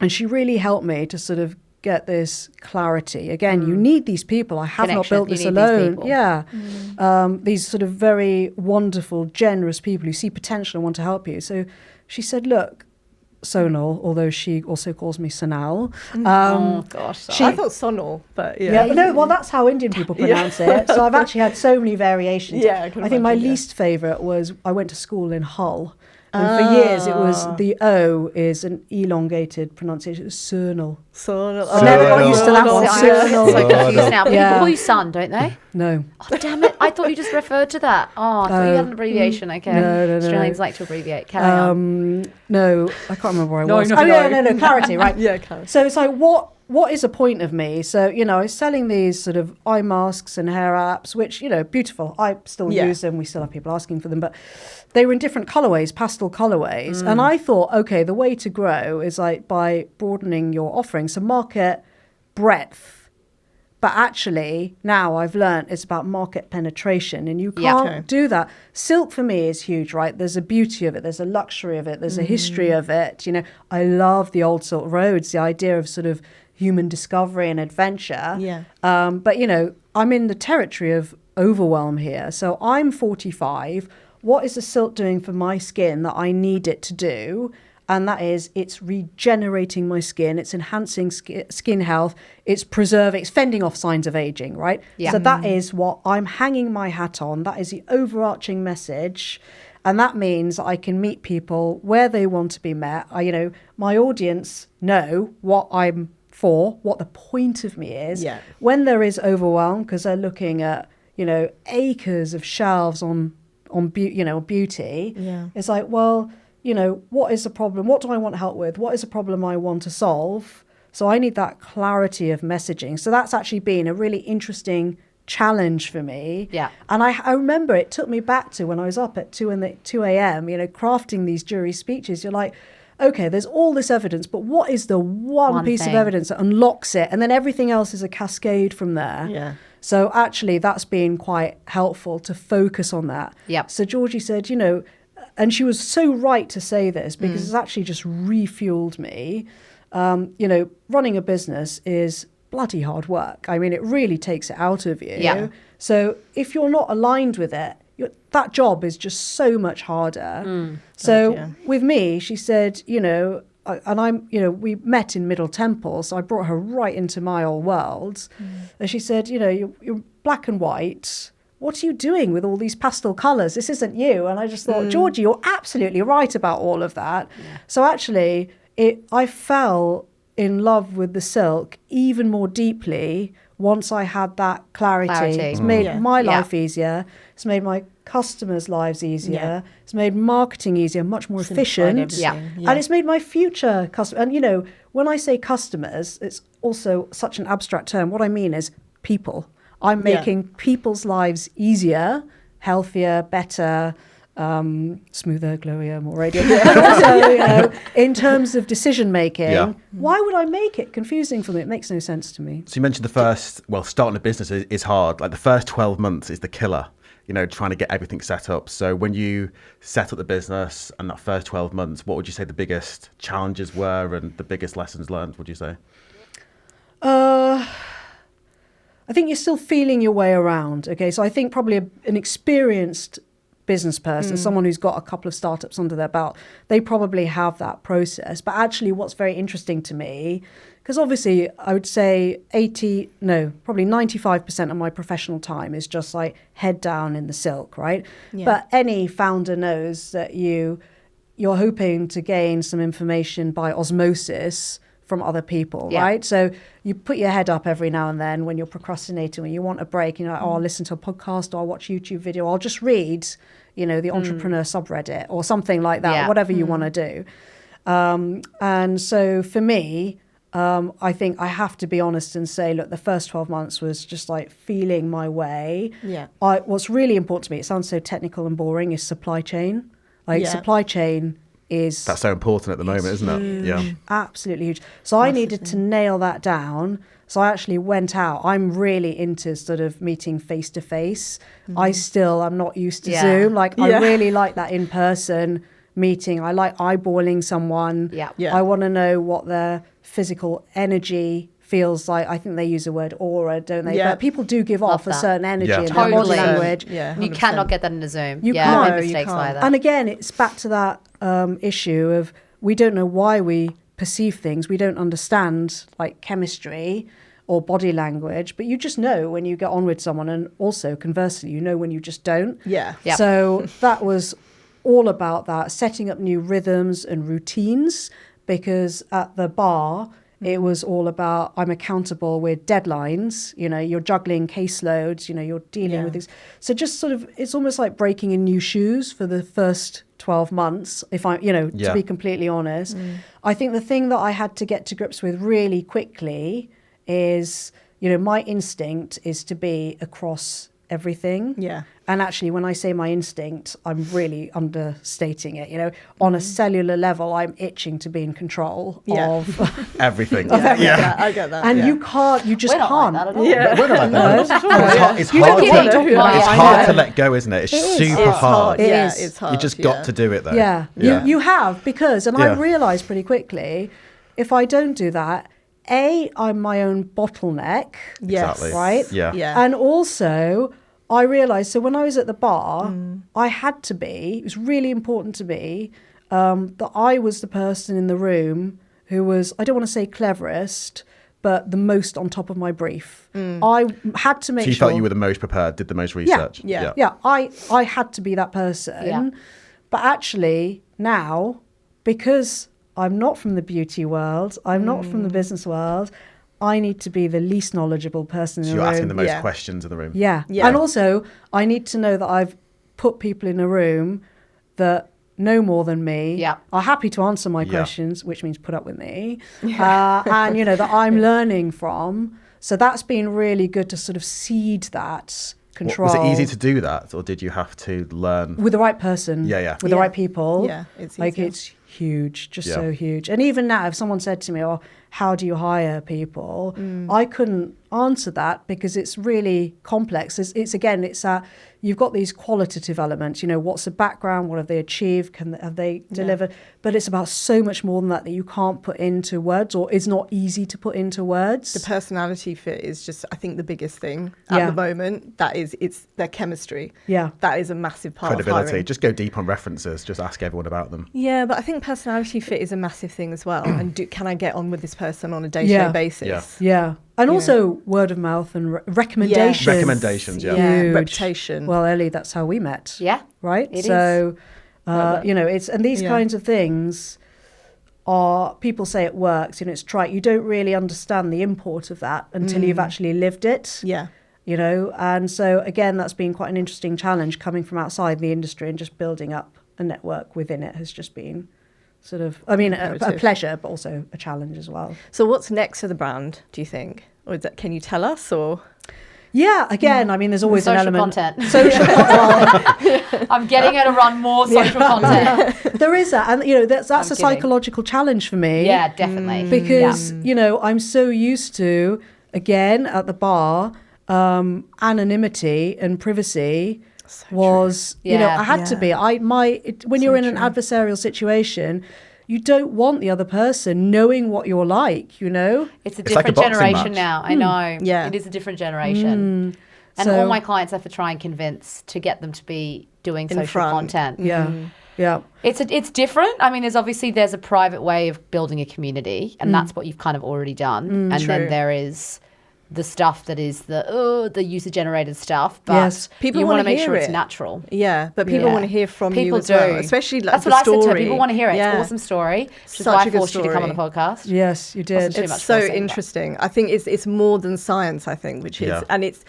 And she really helped me to sort of get this clarity. Again, you need these people. I have not built this alone. These sort of very wonderful, generous people who see potential and want to help you. So she said, look, Sonal, although she also calls me Sonal. Oh gosh, I thought Sonal, but well, that's how Indian people pronounce it. So I've actually had so many variations. Yeah, I think my least favourite was I went to school in Hull. And for years, it was the O is an elongated pronunciation. It was Sonal. Sonal. I never got used to that one. I'm so confused now. People call you Son, don't they? No. Oh, damn it. I thought you just referred to that. Oh, I thought you had an abbreviation. Okay. No. Australians like to abbreviate. Carry on. No, I can't remember where I was. No. Clarity, right? Yeah, clarity. So it's like, what is the point of me? So, you know, I was selling these sort of eye masks and hair apps, which, you know, beautiful. I still use them. We still have people asking for them. But they were in different colorways, pastel colorways. And I thought, okay, the way to grow is like by broadening your offering. So market breadth. But actually, now I've learned it's about market penetration, and you can't do that. Silk for me is huge, right? There's a beauty of it. There's a luxury of it. There's a history of it. You know, I love the old Silk Roads, the idea of sort of human discovery and adventure. Yeah. But, you know, I'm in the territory of overwhelm here. So I'm 45. What is the silk doing for my skin that I need it to do? And that is, it's regenerating my skin, it's enhancing skin health, it's preserving, it's fending off signs of aging, right? Yeah. So that is what I'm hanging my hat on. That is the overarching message. And that means I can meet people where they want to be met. You know, my audience know what I'm for, what the point of me is. Yeah. When there is overwhelm, because they're looking at, you know, acres of shelves on beauty. Yeah. It's like, well, you know, what is the problem? What do I want help with? What is the problem I want to solve? So I need that clarity of messaging. So that's actually been a really interesting challenge for me. Yeah. And I remember it took me back to when I was up at 2 a.m., you know, crafting these jury speeches. You're like, okay, there's all this evidence, but what is the one piece of evidence that unlocks it? And then everything else is a cascade from there. Yeah. So actually that's been quite helpful to focus on that. Yep. So Georgie said, you know, and she was so right to say this because it's actually just refueled me. You know, running a business is bloody hard work. I mean, it really takes it out of you. Yeah. So if you're not aligned with it, that job is just so much harder. So with me, she said, you know, we met in Middle Temple, so I brought her right into my old world. And she said, you know, you're black and white. What are you doing with all these pastel colours? This isn't you. And I just thought, Georgie, you're absolutely right about all of that. Yeah. So actually, I fell in love with the silk even more deeply once I had that clarity. It's made my life easier. It's made my customers' lives easier. Yeah. It's made marketing easier, much more efficient. And it's made my future customers. And, you know, when I say customers, it's also such an abstract term. What I mean is people. I'm making people's lives easier, healthier, better, smoother, glowier, more radiant. But also, you know, in terms of decision making, why would I make it confusing for them? It makes no sense to me. So you mentioned starting a business is hard. Like the first 12 months is the killer, you know, trying to get everything set up. So when you set up the business and that first 12 months, what would you say the biggest challenges were and the biggest lessons learned, would you say? I think you're still feeling your way around. Okay, so I think probably an experienced business person, someone who's got a couple of startups under their belt, they probably have that process. But actually what's very interesting to me, because obviously I would say probably 95% of my professional time is just like head down in the silk, right? Yeah. But any founder knows that you're hoping to gain some information by osmosis from other people, right? So you put your head up every now and then when you're procrastinating, when you want a break, you're like, oh, I'll listen to a podcast, or I'll watch a YouTube video, I'll just read, the entrepreneur subreddit or something like that, whatever you want to do. And so for me, I think I have to be honest and say, look, the first 12 months was just like feeling my way. Yeah. What's really important to me, it sounds so technical and boring, is supply chain. Supply chain that's so important at the moment, isn't it? Yeah, absolutely huge. So I needed to nail that down. So I actually went out. I'm really into sort of meeting face to face. I'm not used to Zoom. I really like that in person meeting. I like eyeballing someone. I want to know what their physical energy feels like. I think they use the word aura, don't they? But people do give off a certain energy in their body language. Yeah, you cannot get that in a Zoom. You can't. can't. I made mistakes like that. And again, it's back to that issue of we don't know why we perceive things. We don't understand like chemistry or body language, but you just know when you get on with someone, and also conversely, you know when you just don't. Yeah. Yep. So that was all about that, setting up new rhythms and routines, because at the bar, it was all about I'm accountable with deadlines, you're juggling caseloads, you're dealing with these. So just sort of, it's almost like breaking in new shoes for the first 12 months, if I, to be completely honest. I think the thing that I had to get to grips with really quickly is, my instinct is to be across everything. Yeah. And actually, when I say my instinct, I'm really understating it. On a cellular level, I'm itching to be in control of everything. Yeah, I get that. And you just We're not can't. like that at all. Yeah. We're not like that. It's hard to let go, isn't it? It's super hard. It Yeah, is. it's hard. You just got to do it, though. Yeah. You have, because, and I Yeah. realised pretty quickly, if I don't do that, I'm my own bottleneck. Yes. Exactly. Right? Yeah. And also, I realised, so when I was at the bar, I had to be, it was really important to me, that I was the person in the room who was, I don't want to say cleverest, but the most on top of my brief. I had to make So you sure. felt you were the most prepared, did the most research. Yeah. I had to be that person. Yeah. But actually now, because I'm not from the beauty world, I'm not from the business world, I need to be the least knowledgeable person So in you're the room. asking the most questions in the room. Yeah. And also, I need to know that I've put people in a room that know more than me, Yeah. are happy to answer my questions, which means put up with me, and, that I'm learning from. So that's been really good to sort of seed that control. Was it easy to do that, or did you have to learn? With the right person, with the right people. Yeah, it's like easier. it's huge, just so huge. And even now, if someone said to me, "Oh, how do you hire people?" I couldn't answer that because it's really complex. It's that you've got these qualitative elements. What's the background? What have they achieved? Have they delivered? But it's about so much more than that you can't put into words, or it's not easy to put into words. The personality fit is just, I think, the biggest thing at the moment. That is, it's their chemistry. Yeah. That is a massive part of Credibility. hiring. Just go deep on references. Just ask everyone about them. Yeah, but I think personality fit is a massive thing as well. And can I get on with this person on a day-to-day basis? Yeah. And also word of mouth and recommendations. Recommendations, Huge. Reputation. Well, Ellie, that's how we met. Yeah. Right? It so, it's, and these kinds of things are, people say it works, it's trite. You don't really understand the import of that until you've actually lived it. Yeah. And so, again, that's been quite an interesting challenge coming from outside the industry, and just building up a network within it has just been sort of, a pleasure, but also a challenge as well. So what's next for the brand, do you think? Or can you tell us, or? Yeah, again, there's always Social an element. content. Social content. I'm getting her to run more social content. There is that. And, that's a kidding. psychological challenge for me. Yeah, definitely. Because, I'm so used to, again, at the bar, anonymity and privacy was, I had to be. When you're in an adversarial situation, you don't want the other person knowing what you're like, It's a It's like a different boxing generation match. now. I know. Yeah. It is a different generation. And So- all my clients I have to try and convince to get them to be doing In social front. content. Yeah. Yeah. It's different. I mean, there's a private way of building a community, and that's what you've kind of already done. And True. then there is the stuff that is the user generated stuff, but Yes. People you want to wanna make hear sure it's it. natural. Yeah, but people Yeah. want to hear from you People as well, do. especially like That's the what story. I said to her. People want to hear it. Yeah. It's an awesome story, which is Such why a I good forced you to come on the story. podcast. Yes, you did. Too much It's so forcing, but- interesting. I think it's more than science. I think, which is, Yeah. and it's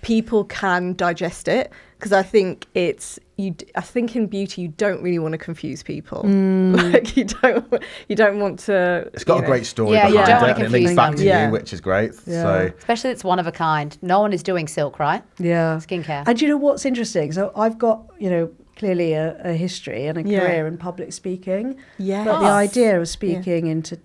people can digest it because I think it's you. I think in beauty you don't really want to confuse people. Like you don't want to. It's got you a know. great story Yeah, you behind don't it, wanna and it confuse links back them. to Yeah. you, which is great. Yeah. So Especially it's one of a kind. No one is doing silk, right? Yeah. Skincare. And do you know what's interesting? So I've got, clearly a history and a Yeah. career in public speaking. Yes. But the idea of speaking into,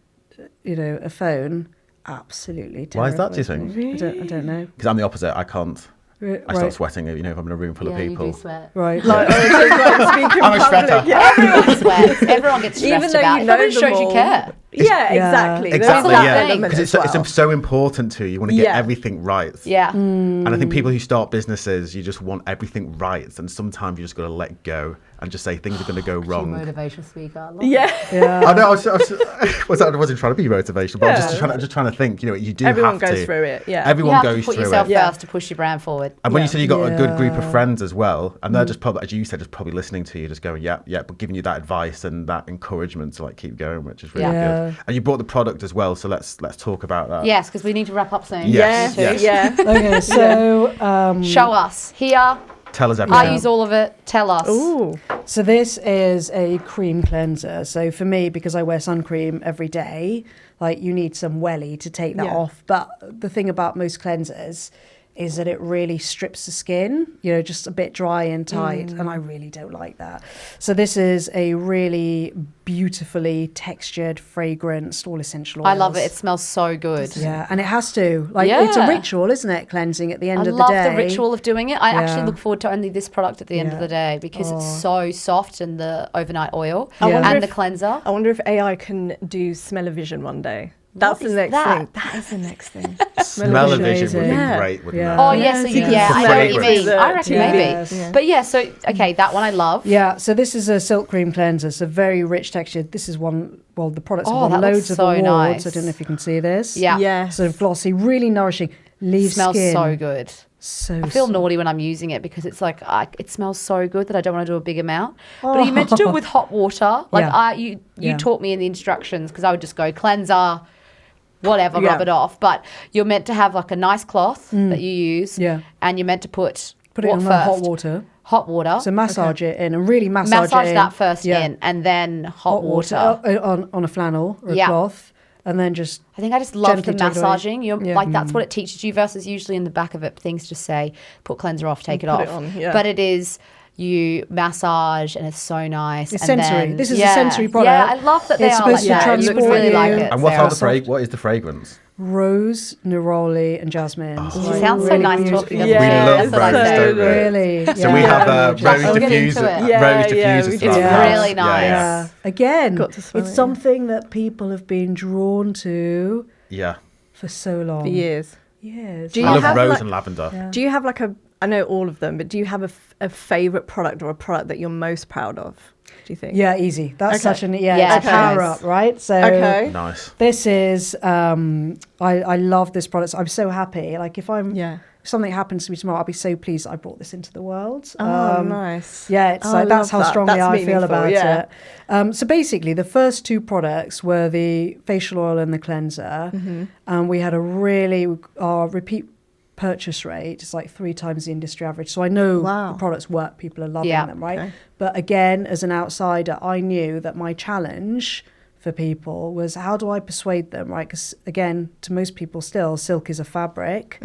a phone, absolutely Why is that, do you terrifies think? me. I don't know. because I'm the opposite, I can't. I start Right. sweating, if I'm in a room full of Yeah, people. you do sweat. Right. Like, speaking I'm a public, shredder. yeah. Everyone sweats. Everyone gets stressed Even though about you it. know Probably them shows you all. care. Yeah, Yeah. exactly. Exactly, That's yeah. that thing. element Because as well. it's so important to you. You want to get Yeah. everything right. Yeah. And I think people who start businesses, you just want everything right. And sometimes you just got to let go and just say things are going to go wrong. Motivational speaker. I love Yeah. Yeah. I know. I wasn't trying to be motivational, but I was Yeah. just trying to think. You do Everyone have to. goes through it. Yeah. You Everyone have to goes put through yourself it. Yeah. first to push your brand forward. And when you said you got a good group of Yeah. friends as well, and they're just probably, as you said, just probably listening to you, just going, yeah, but giving you that advice and that encouragement to keep going, which is really Yeah. good. And you brought the product as well, so let's talk about that. Yes, because we need to wrap up soon. Yes, Yeah. yes. Yeah. Okay, so Show us. Here, Tell us I everything. use all of it. Tell us. Ooh. So this is a cream cleanser. So for me, because I wear sun cream every day, you need some welly to take that Yeah. off. But the thing about most cleansers is that it really strips the skin, just a bit dry and tight. And I really don't like that. So this is a really beautifully textured, fragranced, all essential oils. I love it. It smells so good. Yeah, and it has to. It's a Yeah. ritual, isn't it? Cleansing at the end I of the love day. the ritual of doing it. I actually Yeah. look forward to only this product at the end of Yeah. the day because it's Oh. so soft and the overnight oil I wonder and if- the cleanser. I wonder if AI can do smell-o-vision one day. That's What the is next that? thing. That is the next thing. Smell-o-vision would be Yeah. great, wouldn't Yeah. it? Oh, Yeah, yes. so Yeah, you I can know what you smell mean. it. I reckon Yeah. maybe. Yes. But yeah, so, okay, that one I love. Yeah, so this is a silk cream cleanser. So very rich texture. This is one, the products Oh, have won that looks loads of so awards. nice. I don't know if you can see this. Yeah. Yes. Sort of glossy, really nourishing. Leaves Smells skin. so good. So I feel soft. naughty when I'm using it because it's it smells so good that I don't want to do a big amount. But are you meant to do it with hot water? Yeah. You Yeah. taught me in the instructions because I would just go cleanser, whatever, Yeah. rub it off. But you're meant to have a nice cloth that you use. Yeah. And you're meant to put Put it what on first? hot water. Hot water. So massage it in and really massage it in. that first Yeah. in and then hot water. On a flannel or a Yeah. cloth. And then just I think I just love the Gently take it away. massaging. You're Yeah. that's what it teaches you versus usually in the back of it things just say put cleanser off, take it Put off. it on, yeah. But it is you massage and it's so nice. It's and sensory. then- This is a sensory product. Yeah, I love that they It's are supposed like to that. You would transport really you. like it. And what Sarah. what is the fragrance? rose, neroli, and jasmine. You sound so nice talking about Yeah, it. we love That's what I rose, say. don't we? Really. So we have gorgeous. rose I'll get into diffuser. it. Yeah, Rose yeah, diffusers. we throughout did. the Yeah. house. Really nice. Yeah. Again, Got to smell it's it. something that people have been drawn to Yeah. for so long. For years. Years. Do I you love have, rose like- and lavender. Yeah. Do you have I know all of them, but do you have a favorite product or a product that you're most proud of? Do you think? Yeah, easy. That's Okay. such Yeah, it's a okay. power up, right? So Okay. Nice. this is I love this product. I'm so happy. Like if something happens to me tomorrow, I'll be so pleased I brought this into the world. Oh, nice. Yeah, it's Oh, I that's how love that. strongly That's I feel meaningful, about yeah. it. So basically, the first two products were the facial oil and the cleanser. And we had our repeat purchase rate is like 3 times the industry average. So I know Wow. the products work, people are loving Yeah. them, right? Okay. But again, as an outsider, I knew that my challenge for people was how do I persuade them, right? Because again, to most people still, silk is a fabric.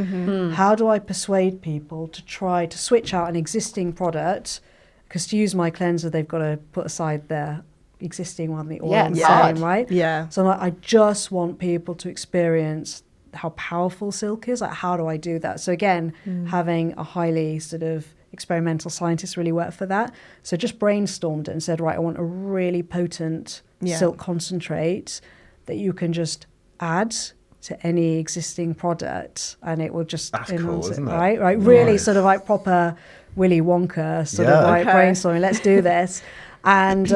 How do I persuade people to try to switch out an existing product? Because to use my cleanser, they've got to put aside their existing one, the oil Yeah, and it's serum, hard. right? Yeah. So I just want people to experience how powerful silk is. Like, how do I do that? So again, having a highly sort of experimental scientist really worked for that. So just brainstormed it and said, right, I want a really potent Yeah. silk concentrate that you can just add to any existing product, and it will just That's cool, enhance isn't it? right? Really Nice. sort of like proper Willy Wonka sort Yeah. of like Okay. brainstorming. Let's do this, and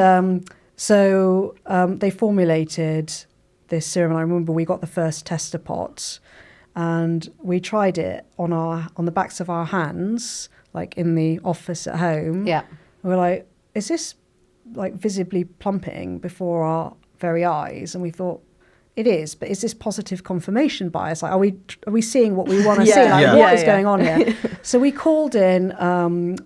so they formulated this serum. And I remember we got the first tester pots, and we tried it on the backs of our hands, like in the office at home. Yeah. And we're like, is this like visibly plumping before our very eyes? And we thought, it is, but is this positive confirmation bias? Like, are we seeing what we want to see? Like, Yeah. what is Yeah. going on here? So we called in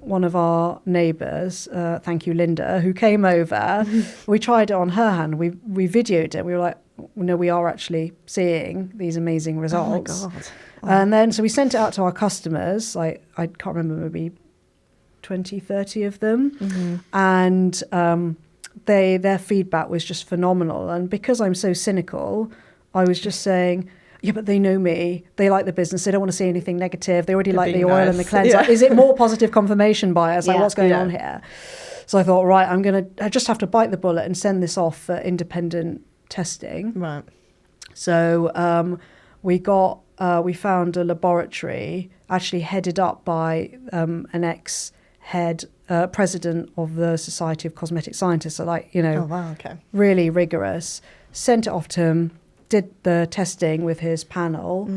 one of our neighbours, thank you, Linda, who came over. We tried it on her hand. We videoed it. We were like, no, we are actually seeing these amazing results. Oh my God. And then, so we sent it out to our customers. Like, I can't remember, maybe 20, 30 of them. And their feedback was just phenomenal. And because I'm so cynical, I was just saying, yeah, but they know me. They like the business. They don't want to see anything negative. They already like the being oil nice. and the cleanse. Yeah. Like, is it more positive confirmation bias? Like, Yeah. what's going Yeah. on here? So I thought, right, I just have to bite the bullet and send this off for independent testing. Right. So we found a laboratory actually headed up by an ex-head president of the Society of Cosmetic Scientists. So, like, you know, Oh, wow. Okay. really rigorous. Sent it off to him, did the testing with his panel,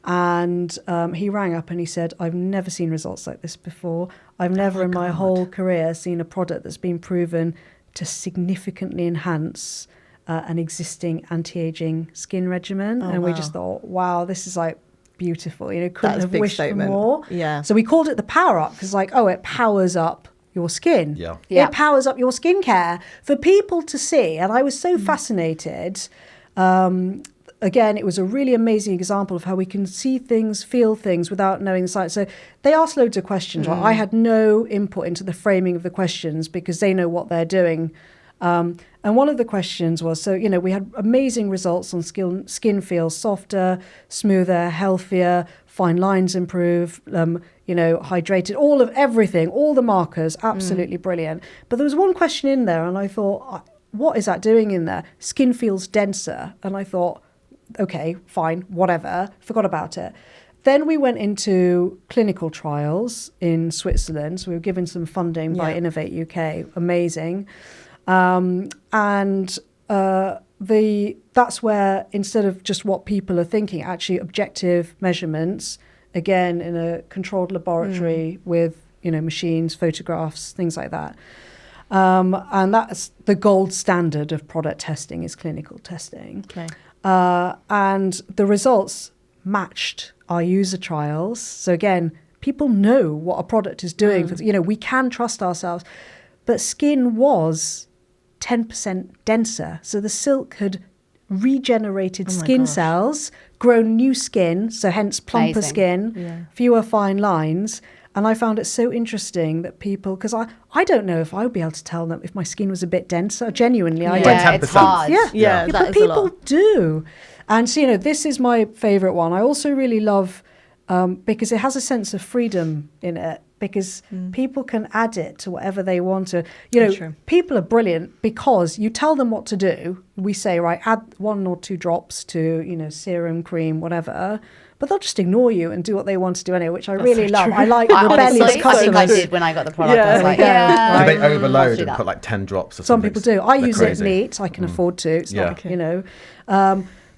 and he rang up and he said, I've never seen results like this before. I've never in my whole career seen a product that's been proven to significantly enhance an existing anti-aging skin regimen. Oh, and we wow. just thought, wow, this is like beautiful. You know, couldn't That's a have big wished statement. for more. Yeah. So we called it the Power Up because, like, oh, it powers up your skin. Yeah. Yeah. It powers up your skincare for people to see. And I was so fascinated. Again, it was a really amazing example of how we can see things, feel things without knowing the science. So they asked loads of questions. Right? I had no input into the framing of the questions because they know what they're doing. And one of the questions was, so, you know, we had amazing results on skin feels softer, smoother, healthier, fine lines improve, you know, hydrated, everything, all the markers, absolutely brilliant. But there was one question in there and I thought, what is that doing in there? Skin feels denser. And I thought, okay, fine, whatever, forgot about it. Then we went into clinical trials in Switzerland. So we were given some funding by Yeah. Innovate UK, amazing. That's where, instead of just what people are thinking, actually objective measurements, again, in a controlled laboratory with, you know, machines, photographs, things like that. And that's the gold standard of product testing is clinical testing. Okay. And the results matched our user trials. So again, people know what a product is doing. You know, we can trust ourselves. But skin was 10% denser. So the silk had regenerated skin gosh. cells, grown new skin, so hence plumper Amazing. skin, fewer fine lines. And I found it so interesting that people, because I don't know if I would be able to tell them if my skin was a bit denser. Genuinely, I Yeah, don't. it's 10%. hard. Yeah, Yeah, that but is a people lot. do. And so, you know, this is my favourite one. I also really love, because it has a sense of freedom in it, because people can add it to whatever they want to. You know, True. people are brilliant because you tell them what to do. We say, right, add 1 or 2 drops to, you know, serum, cream, whatever. But they'll just ignore you and do what they want to do anyway, which I really love. I like I rebellious honestly, I think I customers. did when I got the product. I was Yeah, like, yeah. yeah. Do they let's overload do and that. put like 10 drops or Some something? people do. I They're use crazy. it neat. I can afford to. It's Yeah. not, you know.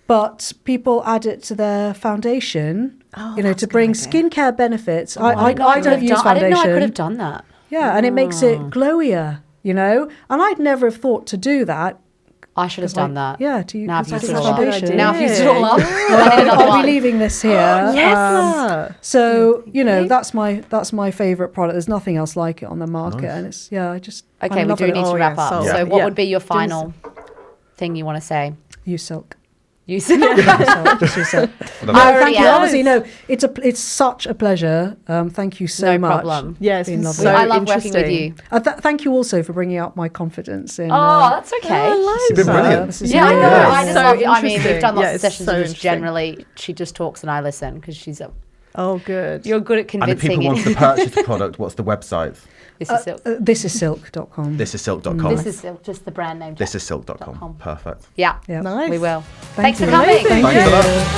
But people add it to their foundation, you know, that's to a good bring idea. skincare benefits. I I don't use I didn't know I could foundation. have done that. Yeah, and it makes it glowier, you know. And I'd never have thought to do that. I should have done that. Yeah, to use Now I've as used a it all up. foundation. Now I've used it all up. I need another I'll one. be leaving this here. Yeah. So you know, that's my favourite product. There's nothing else like it on the market, Nice. and it's I just Okay, I we love do it. need to Oh, wrap yeah, up. so- So what yeah. would be your final thing you want to say? Use silk. You said Just use silk. Love I it. already Thank you. am. Honestly, no, it's such a pleasure. Thank you so No much. problem. Yeah, it's Been been lovely. so I love working with interesting. you. Thank you also for bringing up my confidence in. Oh, that's okay. You've been brilliant. This is Yeah, I know. amazing. I just So love. I mean, we've interesting. done lots Yeah, of it's sessions. so And just interesting. generally, she just talks and I listen because she's. Oh, good. You're good at And if convincing. people want to purchase the product, what's the website? This is silk. Thisissilk.com. Thisissilk.com. This is silk, just the brand name. Thisissilk.com. .com. Perfect. Yeah, Nice. we will. Thank Thanks for you. coming. Amazing. Thanks a Yeah. lot.